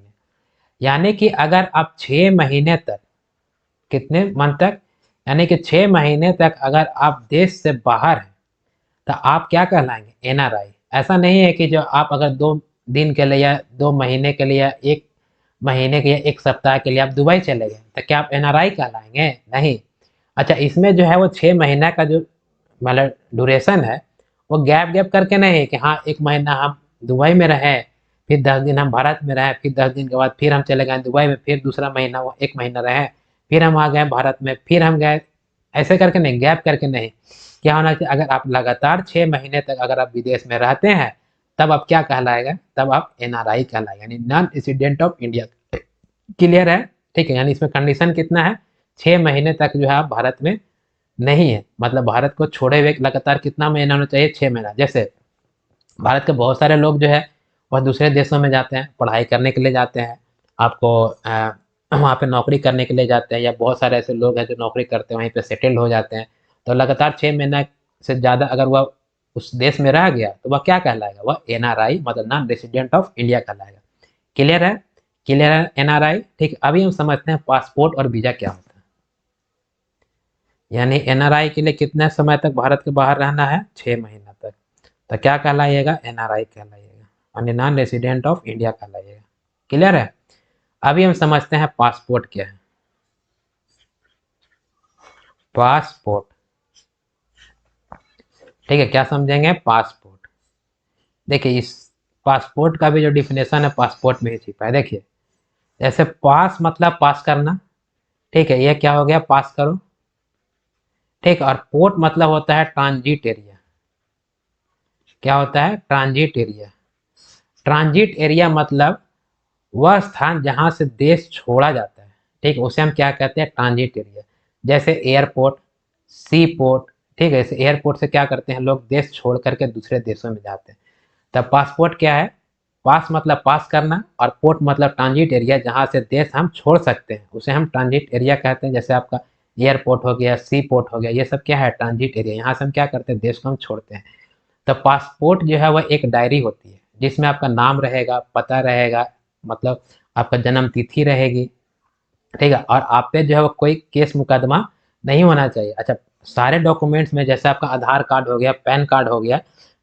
Speaker 1: यानी कि अगर आप 6 महीने तक, कितने मंथ तक? यानी कि 6 महीने तक अगर आप देश से बाहर हैं तो आप क्या कहलाएंगे? एनआरआई। ऐसा नहीं है कि जो आप अगर 2 दिन के लिए, या 2 महीने के लिए, या 1 महीने के, या 1 सप्ताह के लिए आप दुबई चले गए तो क्या आप एनआरआई कहलाएंगे? नहीं। अच्छा, इसमें जो है वो 6 महीना का जो मतलब ड्यूरेशन है, वो गैप गैप करके नहीं है कि हाँ 1 महीना हम दुबई में रहे, फिर 10 दिन हम भारत में रहे, फिर 10 दिन के बाद फिर हम चले गए दुबई में, फिर दूसरा महीना वो 1 महीना रहे, फिर हम आ गए भारत में, फिर हम गए। ऐसे करके नहीं, गैप करके नहीं। क्या होना चाहिए? अगर आप लगातार 6 महीने तक अगर आप विदेश में रहते हैं तब आप क्या कहलाएगा? तब आप एनआरआई कहलाएगा, यानी non resident of India. Clear है। ठीक है। यानी इसमें कंडीशन कितना है? 6 महीने तक जो है आप भारत में नहीं है, मतलब भारत को छोड़े हुए लगातार कितना महीना होना चाहिए? 6 महीना। जैसे भारत के बहुत सारे लोग जो है वह दूसरे देशों में जाते हैं, पढ़ाई करने के लिए जाते हैं, आपको वहाँ पे नौकरी करने के लिए जाते हैं, या बहुत सारे ऐसे लोग हैं जो नौकरी करते हैं वहीं पे सेटल हो जाते हैं। तो लगातार 6 महीना से ज़्यादा अगर वह उस देश में रह गया तो वह क्या कहलाएगा? वह एनआरआई मतलब नॉन रेसिडेंट ऑफ इंडिया कहलाएगा। क्लियर है। क्लियर है। एनआरआई। ठीक। अभी हम समझते हैं पासपोर्ट और वीज़ा क्या होता है। यानी एनआरआई के लिए कितने समय तक भारत के बाहर रहना है? 6 महीना तक। तो क्या कहलाइएगा? एनआरआई कहलाइएगा, यानी नॉन रेसिडेंट ऑफ इंडिया कहलाइएगा। क्लियर है। अभी हम समझते हैं पासपोर्ट क्या है। पासपोर्ट। ठीक है। क्या समझेंगे? पासपोर्ट। देखिए, इस पासपोर्ट का भी जो डिफिनेशन है पासपोर्ट में ही छिपा है। देखिए, जैसे पास मतलब पास करना। ठीक है। ये क्या हो गया? पास करो। ठीक। और पोर्ट मतलब होता है ट्रांजिट एरिया। क्या होता है? Transit area. ट्रांजिट एरिया मतलब वह स्थान जहां से देश छोड़ा जाता है। ठीक है। उसे हम क्या कहते हैं? Transit area. जैसे एयरपोर्ट, सी पोर्ट। ठीक है। जैसे एयरपोर्ट से क्या करते हैं लोग? देश छोड़ करके दूसरे देशों में जाते हैं। तब पासपोर्ट क्या है? पास मतलब पास करना, और पोर्ट मतलब ट्रांजिट एरिया जहां से देश हम छोड़ सकते हैं, उसे हम ट्रांजिट एरिया कहते हैं। जैसे आपका एयरपोर्ट हो गया, सी पोर्ट हो गया, ये सब क्या है? Transit area. यहाँ से हम क्या करते हैं? देश को हम छोड़ते हैं। तो पासपोर्ट जो है वह एक डायरी होती है जिसमें आपका नाम रहेगा, पता रहेगा, मतलब आपका जन्म तिथि रहेगी। ठीक है। और आप पे जो है वो कोई केस मुकदमा नहीं होना चाहिए। अच्छा, सारे डॉक्यूमेंट्स में, जैसे आपका आधार कार्ड हो गया, पैन कार्ड हो गया,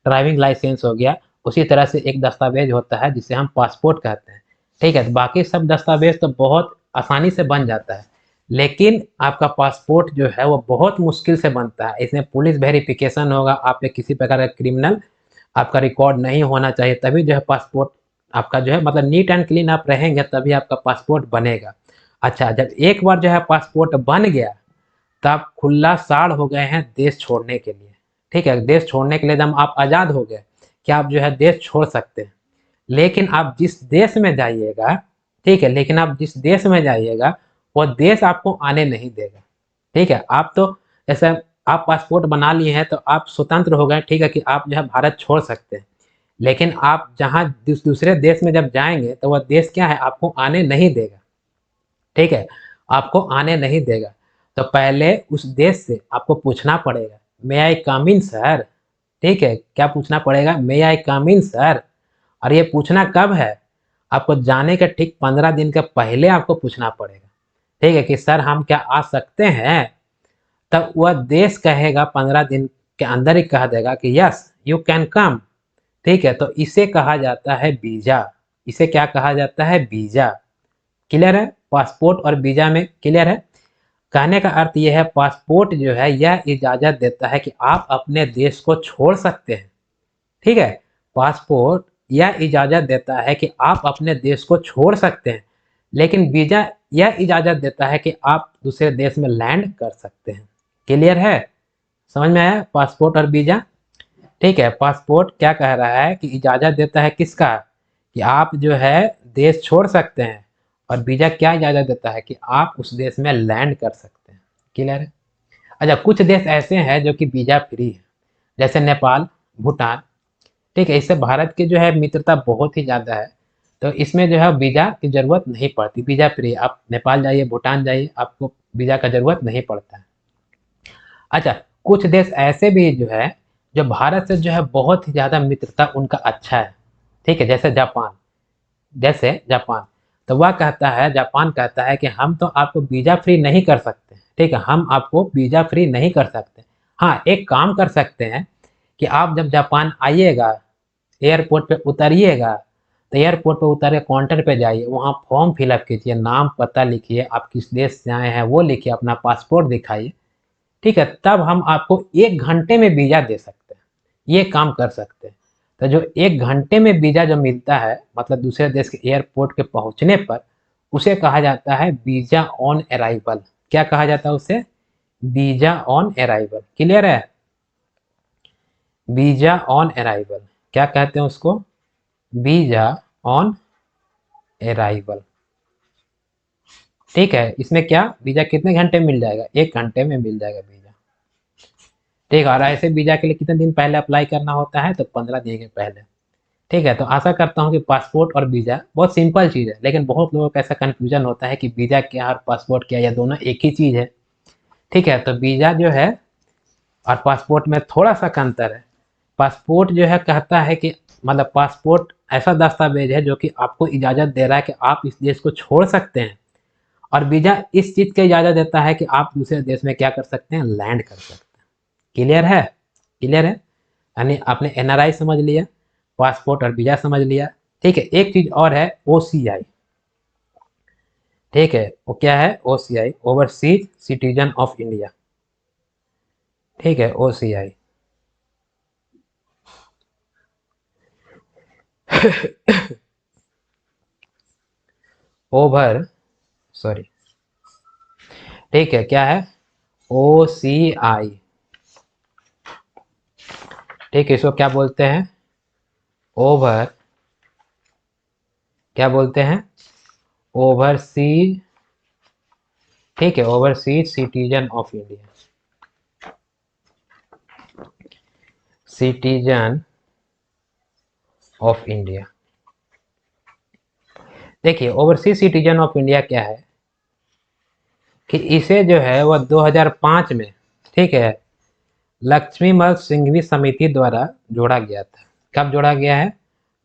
Speaker 1: ड्राइविंग लाइसेंस हो गया, उसी तरह से एक दस्तावेज होता है जिसे हम पासपोर्ट कहते हैं। ठीक है, तो बाकी सब दस्तावेज तो बहुत आसानी से बन जाता है, लेकिन आपका पासपोर्ट जो है वो बहुत मुश्किल से बनता है। इसमें पुलिस वेरिफिकेशन होगा, आप पे किसी प्रकार का क्रिमिनल आपका रिकॉर्ड नहीं होना चाहिए, तभी जो है पासपोर्ट आपका जो है मतलब नीट एंड क्लीन आप रहेंगे तभी आपका पासपोर्ट बनेगा। अच्छा, जब एक बार जो है पासपोर्ट बन गया तब खुला साड़ हो गए हैं देश छोड़ने के लिए। ठीक है, देश छोड़ने के लिए एकदम आप आज़ाद हो गए कि आप जो है देश छोड़ सकते हैं। लेकिन आप जिस देश में जाइएगा, ठीक है, लेकिन आप जिस देश में जाइएगा वो देश आपको आने नहीं देगा। ठीक है, आप तो ऐसा, आप पासपोर्ट बना लिए हैं तो आप स्वतंत्र हो गए, ठीक है, कि आप जो है भारत छोड़ सकते हैं। लेकिन आप जहाँ दूसरे देश में जब जाएंगे तो वह देश क्या है, आपको आने नहीं देगा। ठीक है, आपको आने नहीं देगा। तो पहले उस देश से आपको पूछना पड़ेगा, मे आई कम इन सर। ठीक है, क्या पूछना पड़ेगा, मे आई कम इन सर। और ये पूछना कब है, आपको जाने के ठीक 15 दिन के पहले आपको पूछना पड़ेगा। ठीक है, कि सर हम क्या आ सकते हैं। तब वह देश कहेगा, 15 दिन के अंदर ही कह देगा कि यस यू कैन कम। ठीक है, तो इसे कहा जाता है वीजा। इसे क्या कहा जाता है, वीजा। क्लियर है, पासपोर्ट और वीजा में क्लियर है। कहने का अर्थ यह है, पासपोर्ट जो है यह इजाजत देता है कि आप अपने देश को छोड़ सकते हैं। ठीक है, पासपोर्ट यह इजाजत देता है कि आप अपने देश को छोड़ सकते हैं। लेकिन वीजा यह इजाजत देता है कि आप दूसरे देश में लैंड कर सकते हैं। क्लियर है, समझ में आया पासपोर्ट और वीजा। ठीक है, पासपोर्ट क्या कह रहा है कि इजाजत देता है किसका, कि आप जो है देश छोड़ सकते हैं। और वीजा क्या इजाजत देता है कि आप उस देश में लैंड कर सकते हैं। क्लियर है। अच्छा, कुछ देश ऐसे हैं जो कि वीजा फ्री है, जैसे नेपाल, भूटान। ठीक है, इससे भारत की जो है मित्रता बहुत ही ज़्यादा है, तो इसमें जो है वीज़ा की ज़रूरत नहीं पड़ती, वीज़ा फ्री। आप नेपाल जाइए, भूटान जाइए, आपको वीज़ा का ज़रूरत नहीं पड़ता है। अच्छा, कुछ देश ऐसे भी जो है जो भारत से जो है बहुत ही ज़्यादा मित्रता उनका अच्छा है। ठीक है, जैसे जापान। जैसे जापान, तो वह कहता है, जापान कहता है कि हम तो आपको वीज़ा फ्री नहीं कर सकते। ठीक है, हम आपको वीज़ा फ्री नहीं कर सकते। हाँ, एक काम कर सकते हैं कि आप जब जापान आइएगा, एयरपोर्ट पे उतरिएगा, तो एयरपोर्ट पे उतर के काउंटर पे जाइए, वहाँ फॉर्म फिलअप कीजिए, नाम पता लिखिए, आप किस देश से आए हैं वो लिखिए, अपना पासपोर्ट दिखाइए। ठीक है, तब हम आपको 1 घंटे में वीज़ा दे सकते हैं। ये काम कर सकते हैं। तो जो 1 घंटे में वीज़ा जो मिलता है, मतलब दूसरे देश के एयरपोर्ट के पहुँचने पर, उसे कहा जाता है वीज़ा ऑन अराइवल। क्या कहा जाता है उसे, वीज़ा ऑन अराइवल। क्लियर है, वीज़ा ऑन अराइवल क्या कहते हैं उसको, वीज़ा ऑन अराइवल। ठीक है, इसमें क्या वीज़ा कितने घंटे में मिल जाएगा, 1 घंटे में मिल जाएगा वीज़ा। ठीक है, और ऐसे वीज़ा के लिए कितने दिन पहले अप्लाई करना होता है, तो 15 दिन के पहले। ठीक है, तो आशा करता हूँ कि पासपोर्ट और वीज़ा बहुत सिंपल चीज़ है, लेकिन बहुत लोगों को ऐसा कन्फ्यूजन होता है कि वीज़ा क्या और पासपोर्ट क्या, या दोनों एक ही चीज़ है। ठीक है, तो वीज़ा जो है और पासपोर्ट में थोड़ा सा का अंतर है। पासपोर्ट जो है कहता है कि मतलब पासपोर्ट ऐसा दस्तावेज है जो कि आपको इजाज़त दे रहा है कि आप इस देश को छोड़ सकते हैं। और वीज़ा इस चीज़ की इजाज़त देता है कि आप दूसरे देश में क्या कर सकते हैं, लैंड कर सकते हैं। क्लियर है, क्लियर है। यानी आपने एनआरआई समझ लिया, पासपोर्ट और वीज़ा समझ लिया। ठीक है, एक चीज़ और है, ओसीआई। ठीक है, वो क्या है, OCI, overseas citizen of India. ठीक है, ओसीआई। ओवर, सॉरी, ठीक है, क्या है, ओसीआई। ठीक है, इसको क्या बोलते हैं, ओवर, क्या बोलते हैं, ओवरसीज। ठीक है, overseas citizen of India, citizen of India. देखिए, ओवरसीज सिटीजन ऑफ इंडिया क्या है कि इसे जो है वह 2005 में, ठीक है, लक्ष्मीमल सिंघवी समिति द्वारा जोड़ा गया था। कब जोड़ा गया है,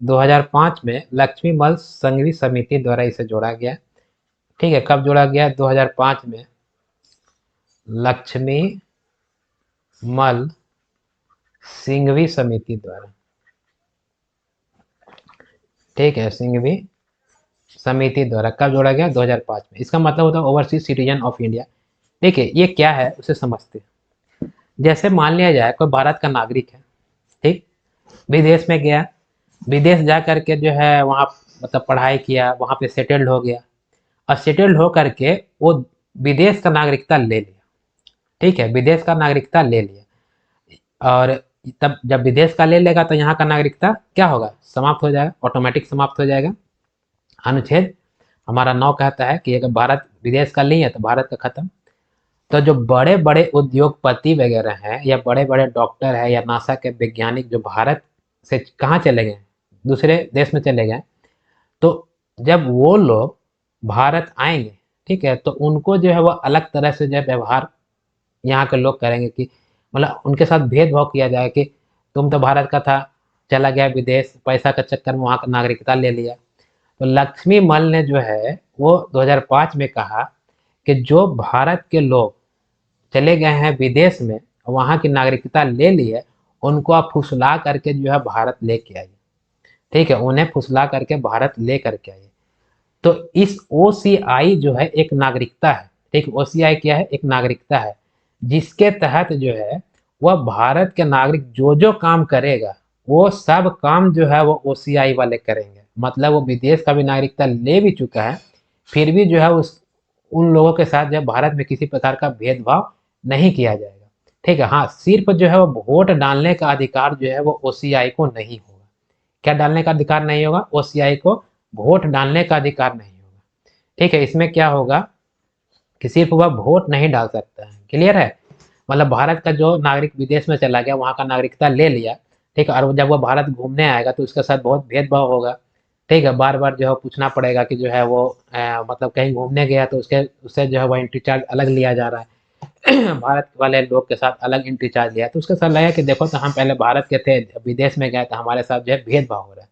Speaker 1: 2005 में लक्ष्मीमल सिंघवी समिति द्वारा इसे जोड़ा गया। ठीक है, कब जोड़ा गया, 2005 में लक्ष्मी मल सिंघवी समिति द्वारा। ठीक है, सिंघवी समिति द्वारा कब जोड़ा गया? 2005 में। इसका मतलब होता है ओवरसीज सिटीजन ऑफ इंडिया। देखिए ये क्या है उसे समझते हैं। जैसे मान लिया जाए कोई भारत का नागरिक है, ठीक, विदेश में गया, विदेश जा करके जो है वहाँ मतलब पढ़ाई किया, वहाँ पे सेटल्ड हो गया, और सेटल्ड हो करके वो विदेश का नागरिकता ले लिया। ठीक है, विदेश का नागरिकता ले लिया, और तब जब विदेश का ले लेगा तो यहाँ का नागरिकता क्या होगा? समाप्त हो जाएगा, ऑटोमेटिक समाप्त हो जाएगा। अनुच्छेद हमारा 9 कहता है कि अगर भारत विदेश का नहीं है तो भारत का खत्म। तो जो बड़े बड़े उद्योगपति वगैरह हैं या बड़े बड़े डॉक्टर हैं या नासा के वैज्ञानिक जो भारत से कहाँ चले गए? दूसरे देश में चले गए। तो जब वो लोग भारत आएंगे, ठीक है, तो उनको जो है वो अलग तरह से जो है व्यवहार यहाँ के लोग करेंगे कि मतलब उनके साथ भेदभाव किया जाए कि तुम तो भारत का था, चला गया विदेश, पैसा का चक्कर में वहाँ का नागरिकता ले लिया। तो लक्ष्मी मल ने जो है वो 2005 में कहा कि जो भारत के लोग चले गए हैं विदेश में, वहाँ की नागरिकता ले ली है, उनको आप फुसला करके जो है भारत लेके आइए। ठीक है, उन्हें फुसला करके भारत ले करके आइए। तो इस ओसीआई जो है एक नागरिकता है। ठीक, ओसीआई क्या है? एक नागरिकता है, जिसके तहत जो है वह भारत के नागरिक जो जो काम करेगा वो सब काम जो है वो ओसीआई वाले करेंगे। मतलब वो विदेश का भी नागरिकता ले भी चुका है, फिर भी जो है उस उन लोगों के साथ जो है भारत में किसी प्रकार का भेदभाव नहीं किया जाएगा। ठीक है, हाँ, सिर्फ जो है वो वोट डालने का अधिकार जो है वो ओसीआई को नहीं होगा। क्या डालने का अधिकार नहीं होगा? ओसीआई को वोट डालने का अधिकार नहीं होगा। ठीक है, इसमें क्या होगा कि सिर्फ वह वोट नहीं डाल सकता है। क्लियर है? मतलब भारत का जो नागरिक विदेश में चला गया, वहाँ का नागरिकता ले लिया, ठीक है, और जब वह भारत घूमने आएगा तो उसके साथ बहुत भेदभाव होगा। ठीक है, बार बार जो है पूछना पड़ेगा कि जो है वो मतलब कहीं घूमने गया तो उसके उससे जो है वह एंट्री चार्ज अलग लिया जा रहा है। भारत वाले लोग के साथ अलग एंट्री चार्ज लिया, तो उसके साथ लगा कि देखो तो हम पहले भारत के थे, विदेश में गए तो हमारे साथ जो है भेदभाव हो रहा है।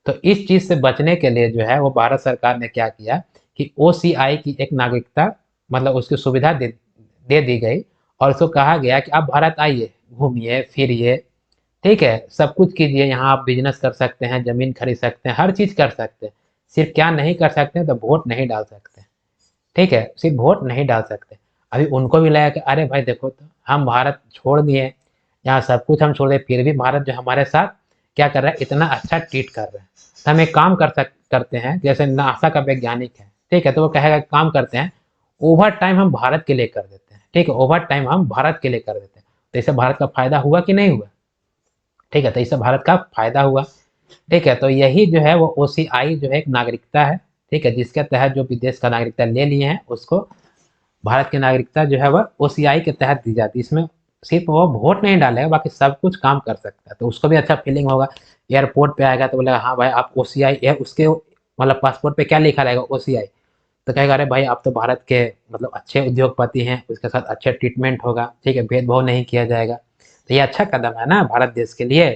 Speaker 1: तो इस चीज से बचने के लिए जो है वो भारत सरकार ने क्या किया कि ओसीआई की एक नागरिकता मतलब उसकी सुविधा दे दी गई, और उसको कहा गया कि आप भारत आइए, घूमिए फिरिए, ठीक है, सब कुछ कीजिए, यहाँ आप बिजनेस कर सकते हैं, जमीन खरीद सकते हैं, हर चीज कर सकते हैं। सिर्फ क्या नहीं कर सकते हैं? तो वोट नहीं डाल सकते। ठीक है, सिर्फ वोट नहीं डाल सकते। अभी उनको भी लगा कि अरे भाई देखो तो हम भारत छोड़ दिए, यहाँ सब कुछ हम छोड़ दिए, फिर भी भारत जो हमारे साथ क्या कर रहा है? इतना अच्छा ट्रीट कर रहा है। तो हम एक काम करते हैं, जैसे नासा का वैज्ञानिक है, ठीक है, तो वो कहेगा काम करते हैं, ओवर टाइम हम भारत के लिए कर देते हैं। ठीक है, ओवर टाइम हम भारत के लिए कर देते हैं। तो इससे भारत का फायदा हुआ कि नहीं हुआ? ठीक है, तो इससे भारत का फायदा हुआ। ठीक है, तो यही जो है वो ओसीआई जो है एक नागरिकता है। ठीक है, जिसके तहत जो विदेश का नागरिकता ले लिए हैं उसको भारत की नागरिकता जो है वह ओसीआई के तहत दी जाती है। इसमें सिर्फ वो वोट नहीं डालेगा, बाकी सब कुछ काम कर सकता है। तो उसको भी अच्छा फीलिंग होगा। एयरपोर्ट पे आएगा तो बोलेगा हाँ भाई आप ओसीआई है, उसके मतलब पासपोर्ट पे क्या लिखा रहेगा? ओसीआई। तो कहेगा अरे भाई आप तो भारत के मतलब अच्छे उद्योगपति हैं, उसके साथ अच्छे ट्रीटमेंट होगा, ठीक है, भेदभाव नहीं किया जाएगा। तो ये अच्छा कदम है ना भारत देश के लिए।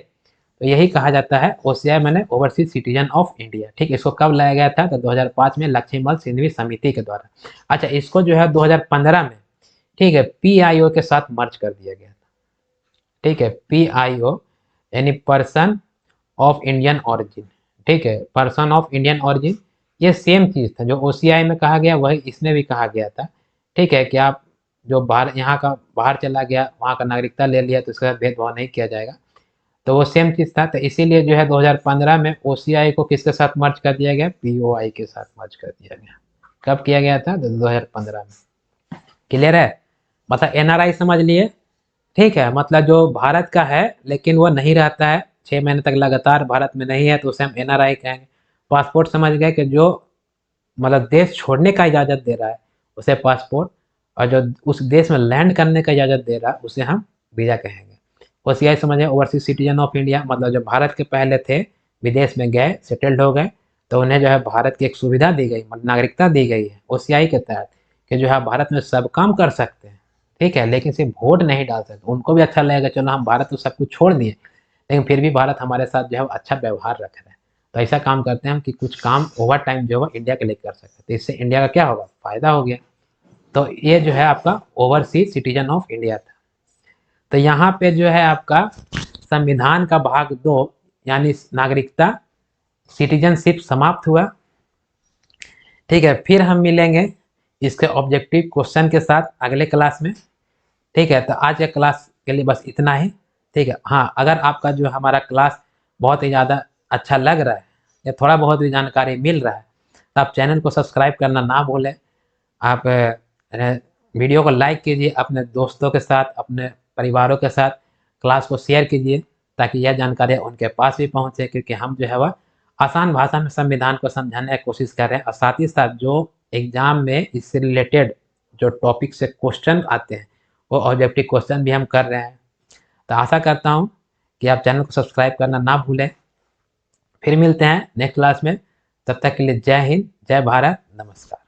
Speaker 1: तो यही कहा जाता है ओसीआई मैंने ओवरसीज सिटीजन ऑफ इंडिया। ठीक, इसको कब लाया गया था? तो 2005 में लक्ष्मीमल सिंघवी समिति के द्वारा। अच्छा, इसको जो है 2015 में, ठीक है, पीआईओ के साथ मर्ज कर दिया गया था। ठीक है, पीआईओ यानी पर्सन ऑफ इंडियन ऑरिजिन। ठीक है, पर्सन ऑफ इंडियन ऑरिजिन, ये सेम चीज था जो ओसीआई में कहा गया, वही इसमें भी कहा गया था। ठीक है, कि आप जो बाहर यहाँ का बाहर चला गया, वहाँ का नागरिकता ले लिया, तो उसके साथ भेदभाव नहीं किया जाएगा। तो वो सेम चीज था, तो इसीलिए जो है 2015 में ओसीआई को किसके साथ मर्ज कर दिया गया? पीओआई के साथ मर्ज कर दिया गया। कब किया गया था? 2015 में। क्लियर है? मतलब एनआरआई समझ लिए। ठीक है, मतलब जो भारत का है लेकिन वो नहीं रहता है 6 महीने तक लगातार भारत में नहीं है, तो उसे हम एनआरआई कहेंगे। पासपोर्ट समझ गए कि जो मतलब देश छोड़ने का इजाज़त दे रहा है उसे पासपोर्ट, और जो उस देश में लैंड करने का इजाज़त दे रहा है उसे हम वीज़ा कहेंगे। ओसीआई समझे ओवरसीज सिटीजन ऑफ इंडिया, मतलब जो भारत के पहले थे, विदेश में गए, सेटल्ड हो गए, तो उन्हें जो है भारत की एक सुविधा दी गई, मतलब नागरिकता दी गई है ओसीआई के तहत, कि जो है भारत में सब काम कर सकते हैं। ठीक है, लेकिन सिर्फ वोट नहीं डाल सकते। उनको भी अच्छा लगेगा चलो हम भारत तो सब कुछ छोड़ दिए, लेकिन फिर भी भारत हमारे साथ जो है अच्छा व्यवहार रख रहा है। तो ऐसा काम करते हैं हम कि कुछ काम ओवर टाइम जो है इंडिया के लिए कर सकते हैं, तो इससे इंडिया का क्या होगा? फायदा हो गया। तो ये जो है आपका ओवरसीज सिटीजन ऑफ इंडिया था। तो यहाँ पे जो है आपका संविधान का भाग 2 यानी नागरिकता सिटीजनशिप समाप्त हुआ। ठीक है, फिर हम मिलेंगे इसके ऑब्जेक्टिव क्वेश्चन के साथ अगले क्लास में। ठीक है, तो आज के क्लास के लिए बस इतना ही। ठीक है, हाँ, अगर आपका जो हमारा क्लास बहुत ही ज़्यादा अच्छा लग रहा है या थोड़ा बहुत भी जानकारी मिल रहा है तो आप चैनल को सब्सक्राइब करना ना भूलें। आप वीडियो को लाइक कीजिए, अपने दोस्तों के साथ, अपने परिवारों के साथ क्लास को शेयर कीजिए ताकि यह जानकारी उनके पास भी पहुँचे, क्योंकि हम जो है वह आसान भाषा में संविधान को समझाने की कोशिश कर रहे हैं और साथ ही साथ जो एग्ज़ाम में इससे रिलेटेड जो टॉपिक से क्वेश्चन आते हैं वो ऑब्जेक्टिव क्वेश्चन भी हम कर रहे हैं। तो आशा करता हूँ कि आप चैनल को सब्सक्राइब करना ना भूलें। फिर मिलते हैं नेक्स्ट क्लास में, तब तक के लिए जय हिंद, जय भारत, नमस्कार।